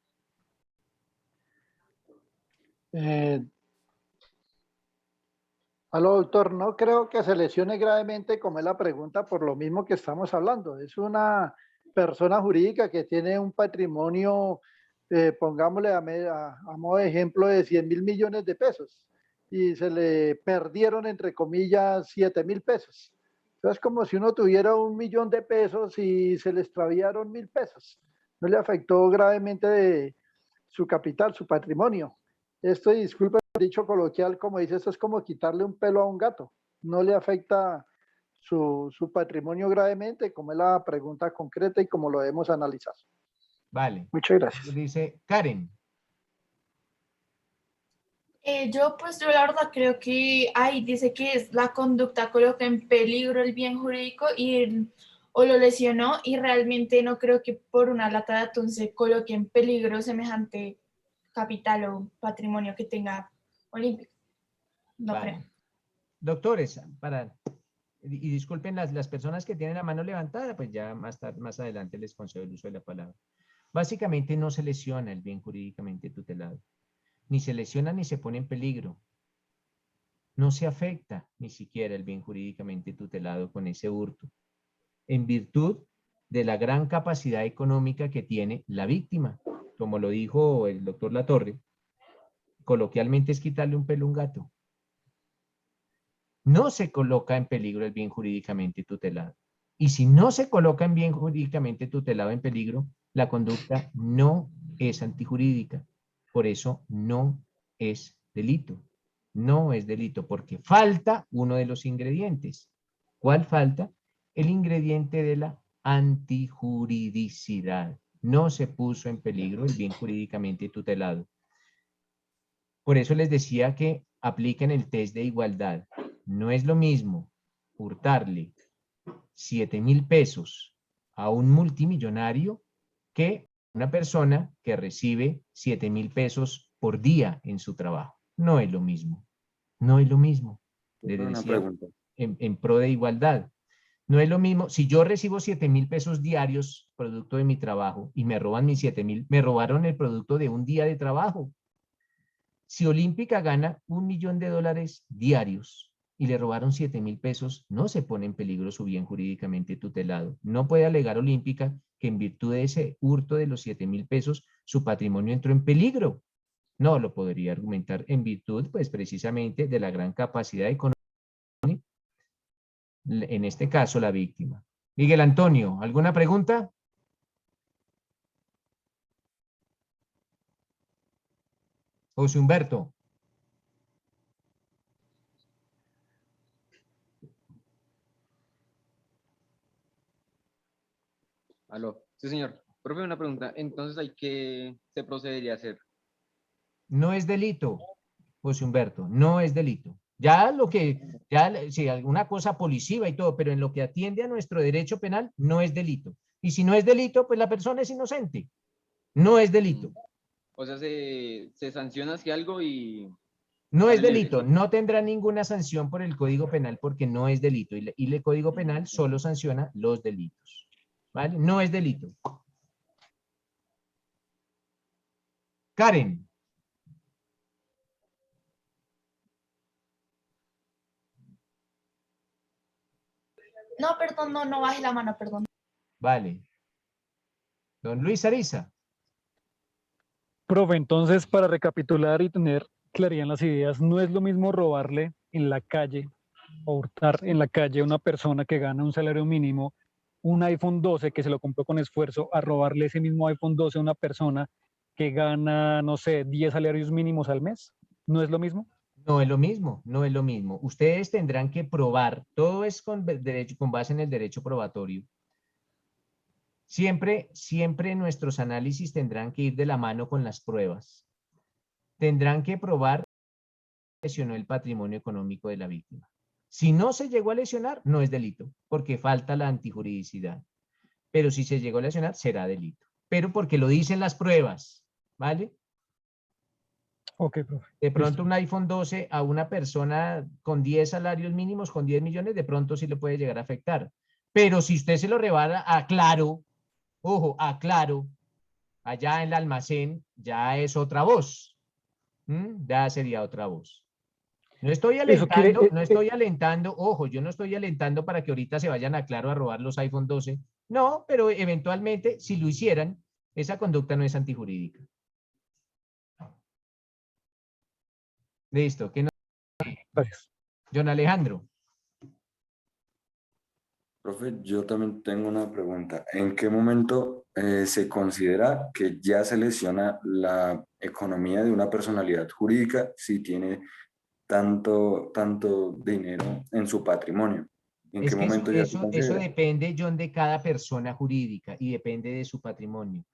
Aló, doctor, no creo que se lesione gravemente como es la pregunta por lo mismo que estamos hablando. Es una persona jurídica que tiene un patrimonio, pongámosle a modo de ejemplo, de 100.000 millones de pesos y se le perdieron, entre comillas, 7.000 pesos. Entonces, como si uno tuviera 1.000.000 de pesos y se le extraviaron 1.000 pesos. No le afectó gravemente de su capital, su patrimonio. Esto, disculpe el dicho coloquial, como dice, esto es como quitarle un pelo a un gato. No le afecta su patrimonio gravemente, como es la pregunta concreta y como lo debemos analizar. Vale. Muchas gracias. Dice Karen. Yo la verdad creo que ahí dice que es la conducta coloca en peligro el bien jurídico o lo lesionó y realmente no creo que por una lata de atún se coloque en peligro semejante capital o patrimonio que tenga Olímpico. No Vale. creo. Doctores, y disculpen las personas que tienen la mano levantada, pues ya más adelante les concedo el uso de la palabra. Básicamente no se lesiona el bien jurídicamente tutelado. Ni se lesiona ni se pone en peligro. No se afecta ni siquiera el bien jurídicamente tutelado con ese hurto, en virtud de la gran capacidad económica que tiene la víctima. Como lo dijo el doctor Latorre, coloquialmente es quitarle un pelo a un gato. No se coloca en peligro el bien jurídicamente tutelado. Y si no se coloca en bien jurídicamente tutelado en peligro, la conducta no es antijurídica. Por eso no es delito. No es delito porque falta uno de los ingredientes. ¿Cuál falta? El ingrediente de la antijuridicidad. No se puso en peligro el bien jurídicamente tutelado. Por eso les decía que apliquen el test de igualdad. No es lo mismo hurtarle 7.000 pesos a un multimillonario que una persona que recibe 7.000 pesos por día en su trabajo. No es lo mismo. No es lo mismo. Les Una decía pregunta. en pro de igualdad. No es lo mismo, si yo recibo 7.000 pesos diarios producto de mi trabajo y me roban mis 7.000, me robaron el producto de un día de trabajo. Si Olímpica gana $1.000.000 diarios y le robaron 7.000 pesos, no se pone en peligro su bien jurídicamente tutelado. No puede alegar Olímpica que en virtud de ese hurto de los 7.000 pesos, su patrimonio entró en peligro. No lo podría argumentar en virtud, pues precisamente de la gran capacidad económica, en este caso la víctima. Miguel Antonio, ¿alguna pregunta? José Humberto. Aló. Sí, señor. Profe, una pregunta. Entonces, ¿qué se procedería a hacer? No es delito, José Humberto, no es delito. Ya lo que, si alguna cosa policiva y todo, pero en lo que atiende a nuestro derecho penal, no es delito. Y si no es delito, pues la persona es inocente. No es delito. O sea, se sanciona si algo y... No es sale delito, libre. no tendrá ninguna sanción por el Código Penal porque no es delito. Y el Código Penal solo sanciona los delitos. ¿Vale? No es delito. Karen. No, perdón, no baje la mano, perdón. Vale. Don Luis Ariza. Profe, entonces para recapitular y tener claridad en las ideas, no es lo mismo robarle en la calle o hurtar en la calle a una persona que gana un salario mínimo un iPhone 12 que se lo compró con esfuerzo a robarle ese mismo iPhone 12 a una persona que gana, no sé, 10 salarios mínimos al mes. ¿No es lo mismo? No es lo mismo, no es lo mismo. Ustedes tendrán que probar, todo es con base en el derecho probatorio. Siempre nuestros análisis tendrán que ir de la mano con las pruebas. Tendrán que probar que lesionó el patrimonio económico de la víctima. Si no se llegó a lesionar, no es delito, porque falta la antijuridicidad. Pero si se llegó a lesionar, será delito. Pero porque lo dicen las pruebas, ¿vale? Ok, profe. De pronto un iPhone 12 a una persona con 10 salarios mínimos, con 10 millones, de pronto sí le puede llegar a afectar. Pero si usted se lo rebala a Claro, ojo, a Claro, allá en el almacén, ya es otra voz. Ya sería otra voz. No estoy alentando, ojo, yo no estoy alentando para que ahorita se vayan a Claro a robar los iPhone 12. No, pero eventualmente, si lo hicieran, esa conducta no es antijurídica. Listo. ¿Qué no? Gracias. John Alejandro. Profe, yo también tengo una pregunta. ¿En qué momento se considera que ya se lesiona la economía de una personalidad jurídica si tiene tanto dinero en su patrimonio? ¿En qué momento ya se eso considera? depende, John, de cada persona jurídica y depende de su patrimonio.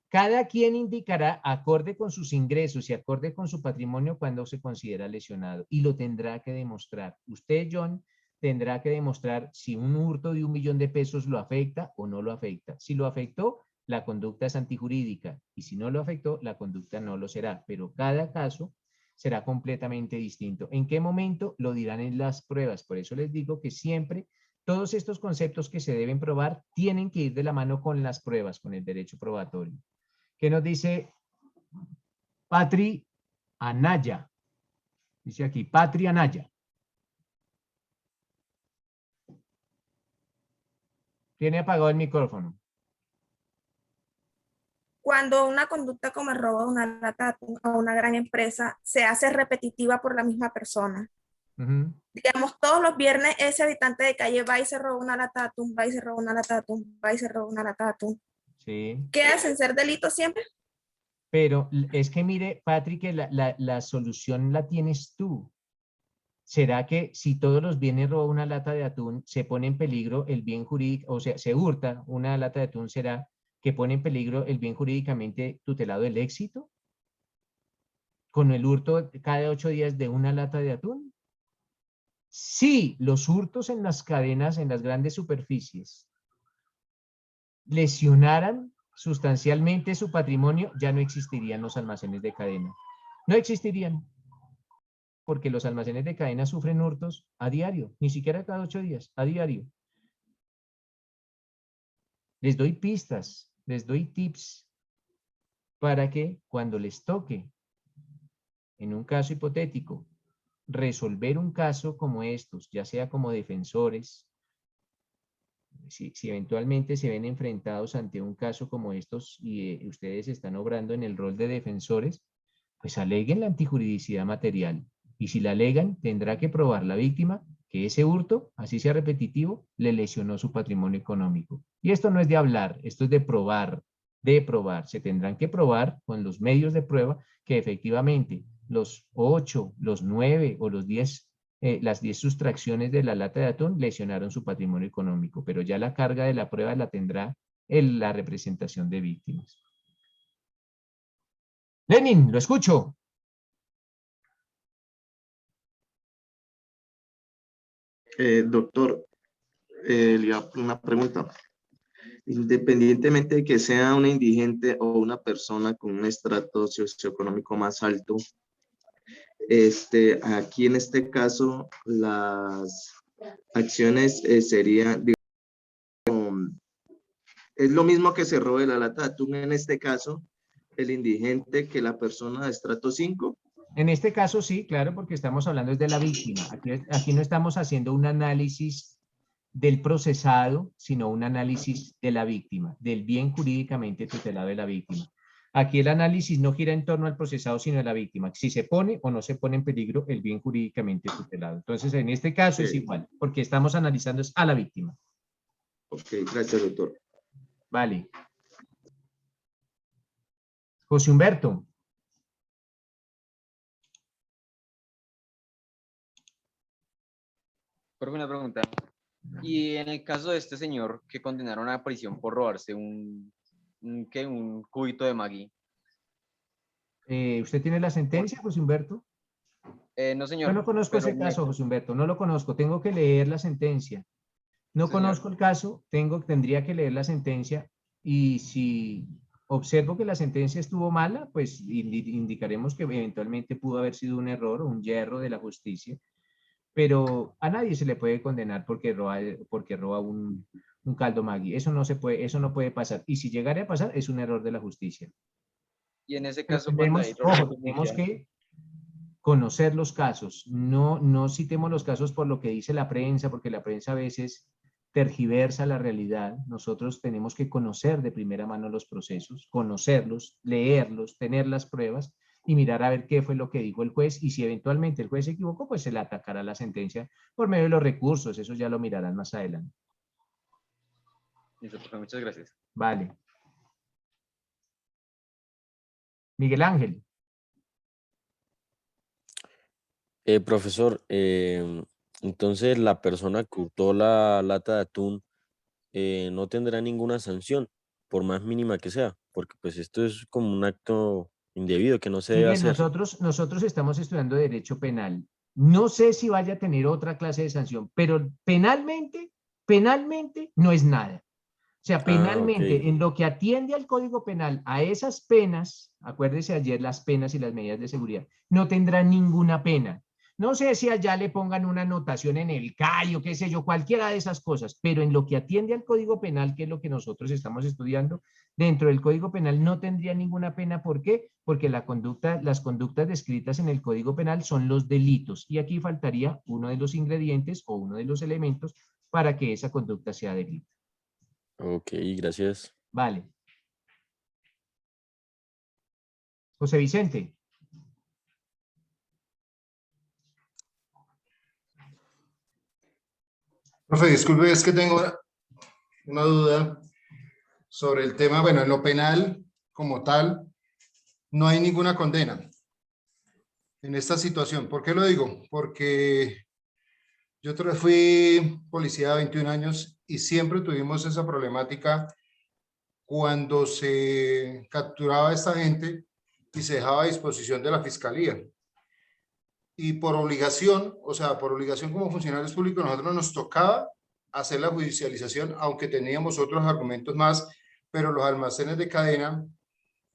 Cada quien indicará, acorde con sus ingresos y acorde con su patrimonio, cuando se considera lesionado y lo tendrá que demostrar. Usted, John, tendrá que demostrar si un hurto de $1.000.000 lo afecta o no lo afecta. Si lo afectó, la conducta es antijurídica y si no lo afectó, la conducta no lo será, pero cada caso será completamente distinto. ¿En qué momento? Lo dirán en las pruebas. Por eso les digo que siempre todos estos conceptos que se deben probar tienen que ir de la mano con las pruebas, con el derecho probatorio. ¿Qué nos dice Patri Anaya? Dice aquí, Patri Anaya. Tiene apagado el micrófono. Cuando una conducta como el robo de una lata de atún a una gran empresa se hace repetitiva por la misma persona. Digamos, todos los viernes ese habitante de calle va y se roba una lata de atún, va y se roba una lata de atún, va y se roba una lata de atún. Sí. ¿Queda sin ser delito siempre? Pero es que mire, Patrick, que la solución la tienes tú. ¿Será que si todos los viernes roba una lata de atún, se pone en peligro el bien jurídico, o sea, se hurta una lata de atún, será que pone en peligro el bien jurídicamente tutelado del éxito? ¿Con el hurto cada 8 días de una lata de atún? Sí, los hurtos en las cadenas, en las grandes superficies, lesionaran sustancialmente su patrimonio, ya no existirían los almacenes de cadena. No existirían. Porque los almacenes de cadena sufren hurtos a diario, ni siquiera cada 8 días, a diario. Les doy pistas, les doy tips para que cuando les toque, en un caso hipotético, resolver un caso como estos, ya sea como defensores, si eventualmente se ven enfrentados ante un caso como estos y ustedes están obrando en el rol de defensores, pues aleguen la antijuridicidad material. Y si la alegan, tendrá que probar la víctima que ese hurto, así sea repetitivo, le lesionó su patrimonio económico. Y esto no es de hablar, esto es de probar, de probar. Se tendrán que probar con los medios de prueba que efectivamente los 8, los 9 o los 10, las 10 sustracciones de la lata de atún lesionaron su patrimonio económico, pero ya la carga de la prueba la tendrá la representación de víctimas. Lenin, lo escucho. Doctor, una pregunta. Independientemente de que sea una indigente o una persona con un estrato socioeconómico más alto, aquí en este caso las acciones serían, digamos, es lo mismo que se robe la lata de atún en este caso, el indigente que la persona de estrato 5. En este caso sí, claro, porque estamos hablando de la víctima. Aquí no estamos haciendo un análisis del procesado, sino un análisis de la víctima, del bien jurídicamente tutelado de la víctima. Aquí el análisis no gira en torno al procesado, sino a la víctima. Si se pone o no se pone en peligro el bien jurídicamente tutelado. Entonces, en este caso es igual, porque estamos analizando a la víctima. Ok, gracias, doctor. Vale. José Humberto. Profe, una pregunta. Y en el caso de este señor que condenaron a prisión por robarse un cubito de Maggi. ¿Usted tiene la sentencia, José Humberto? No, señor. Yo no conozco ese caso, José Humberto, no lo conozco. Tengo que leer la sentencia. No conozco el caso, tendría que leer la sentencia y si observo que la sentencia estuvo mala, pues indicaremos que eventualmente pudo haber sido un error o un yerro de la justicia. Pero a nadie se le puede condenar porque roba un caldo Maggi. Eso no se puede, eso no puede pasar. Y si llegara a pasar, es un error de la justicia. Y en ese Pero caso, cuando hay error tenemos judicial, que conocer los casos. No citemos los casos por lo que dice la prensa, porque la prensa a veces tergiversa la realidad. Nosotros tenemos que conocer de primera mano los procesos, conocerlos, leerlos, tener las pruebas y mirar a ver qué fue lo que dijo el juez, y si eventualmente el juez se equivocó, pues se le atacará la sentencia por medio de los recursos, eso ya lo mirarán más adelante. Listo, profe, muchas gracias. Vale. Miguel Ángel. Profesor, entonces la persona que hurtó la lata de atún no tendrá ninguna sanción, por más mínima que sea, porque pues esto es como un acto indebido que no se debe Miguel, hacer. nosotros estamos estudiando derecho penal. No sé si vaya a tener otra clase de sanción, pero penalmente no es nada. sea, Ah, penalmente, ok. en lo que atiende al Código Penal, a esas penas, acuérdese ayer las penas y las medidas de seguridad, no tendrá ninguna pena. No sé si allá le pongan una anotación en el CAI o qué sé yo, cualquiera de esas cosas, pero en lo que atiende al Código Penal, que es lo que nosotros estamos estudiando, dentro del Código Penal no tendría ninguna pena. ¿Por qué? Porque las conductas descritas en el Código Penal son los delitos y aquí faltaría uno de los ingredientes o uno de los elementos para que esa conducta sea delito. Ok, gracias. Vale. José Vicente. Profe, disculpe, es que tengo una duda sobre el tema. Bueno, en lo penal, como tal, no hay ninguna condena en esta situación. ¿Por qué lo digo? Porque yo fui policía de 21 años y siempre tuvimos esa problemática cuando se capturaba a esta gente y se dejaba a disposición de la fiscalía. Y por obligación, o sea, por obligación como funcionarios públicos, nosotros nos tocaba hacer la judicialización, aunque teníamos otros argumentos más, pero los almacenes de cadena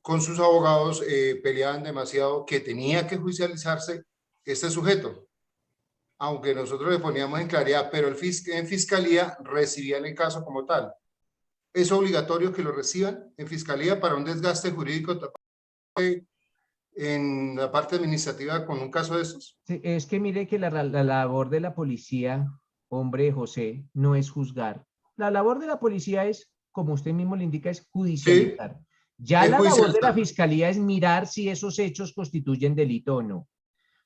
con sus abogados peleaban demasiado que tenía que judicializarse este sujeto, aunque nosotros le poníamos en claridad, pero en fiscalía recibían el caso como tal. ¿Es obligatorio que lo reciban en fiscalía para un desgaste jurídico en la parte administrativa con un caso de esos? Sí, es que mire que la labor de la policía, hombre José, no es juzgar. La labor de la policía es, como usted mismo le indica, es judicializar. Ya Es la labor de la judicializar. fiscalía es mirar si esos hechos constituyen delito o no. O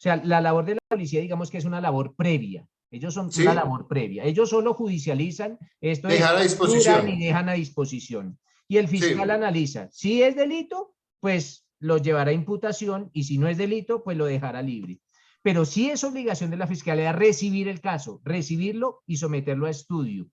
sea, la labor de la policía, digamos que es una labor previa. Ellos son una labor previa. Ellos solo judicializan esto de Dejar a capturan disposición. y dejan a disposición. Y el fiscal analiza. Si es delito, pues lo llevará a imputación y si no es delito, pues lo dejará libre. Pero sí es obligación de la fiscalía recibir el caso, recibirlo y someterlo a estudio.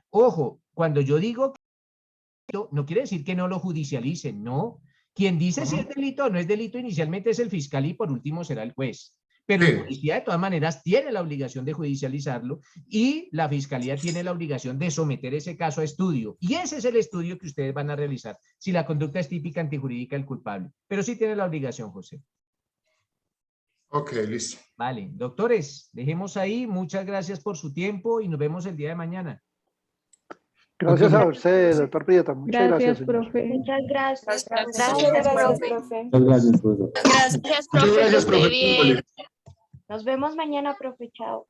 Ojo, cuando yo digo que no quiere decir que no lo judicialicen, no. Quien dice si es delito o no es delito inicialmente es el fiscal y por último será el juez. Pero el policía de todas maneras tiene la obligación de judicializarlo y la fiscalía tiene la obligación de someter ese caso a estudio. Y ese es el estudio que ustedes van a realizar, si la conducta es típica antijurídica del culpable. Pero sí tiene la obligación, José. Ok, listo. Vale, doctores, dejemos ahí. Muchas gracias por su tiempo y nos vemos el día de mañana. Gracias a usted, doctor Prieta. Muchas gracias, señor. profe. Muchas gracias. Gracias, profe. Muchas gracias, profesor. Gracias, profe. Muchas gracias, Que esté profe. bien. Nos vemos mañana, profe. Chao.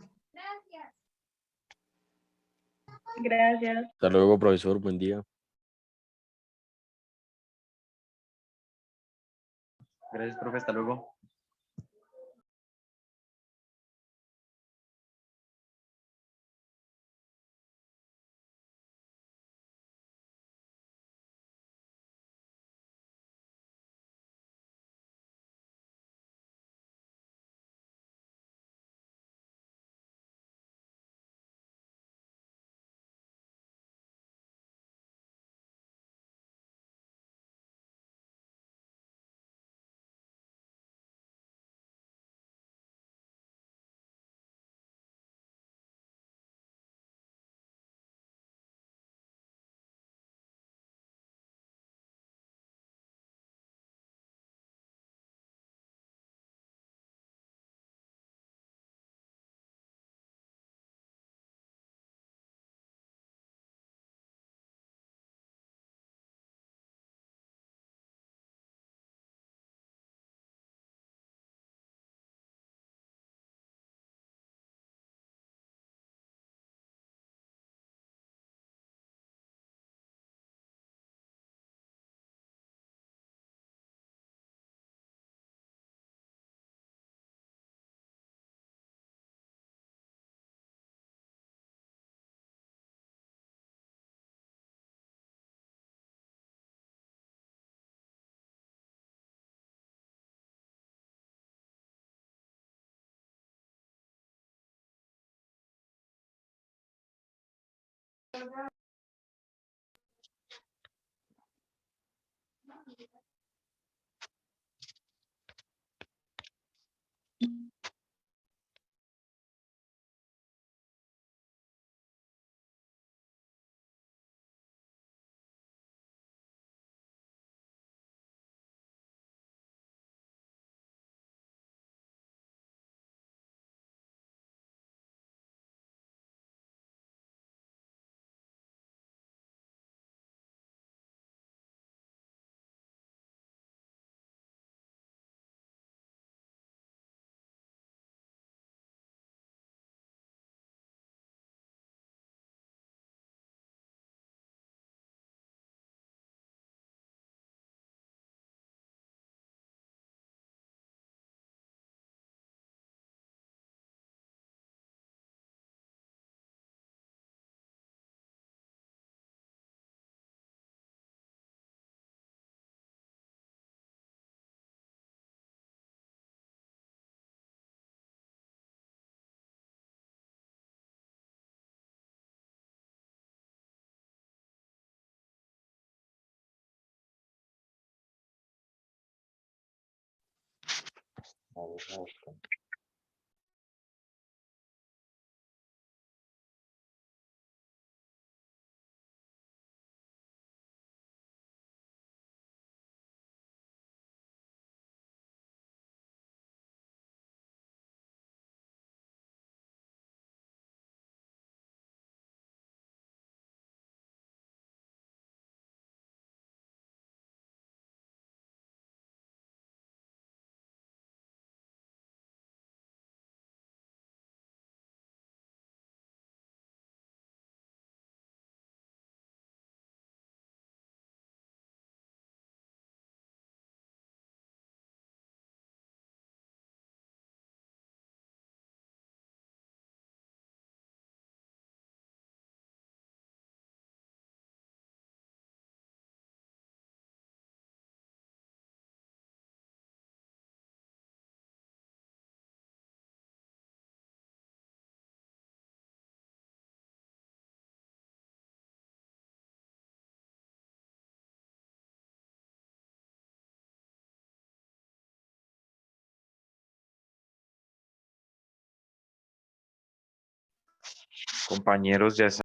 Gracias. Hasta luego, profesor. Buen día. Gracias, profe. Hasta luego. Compañeros, ya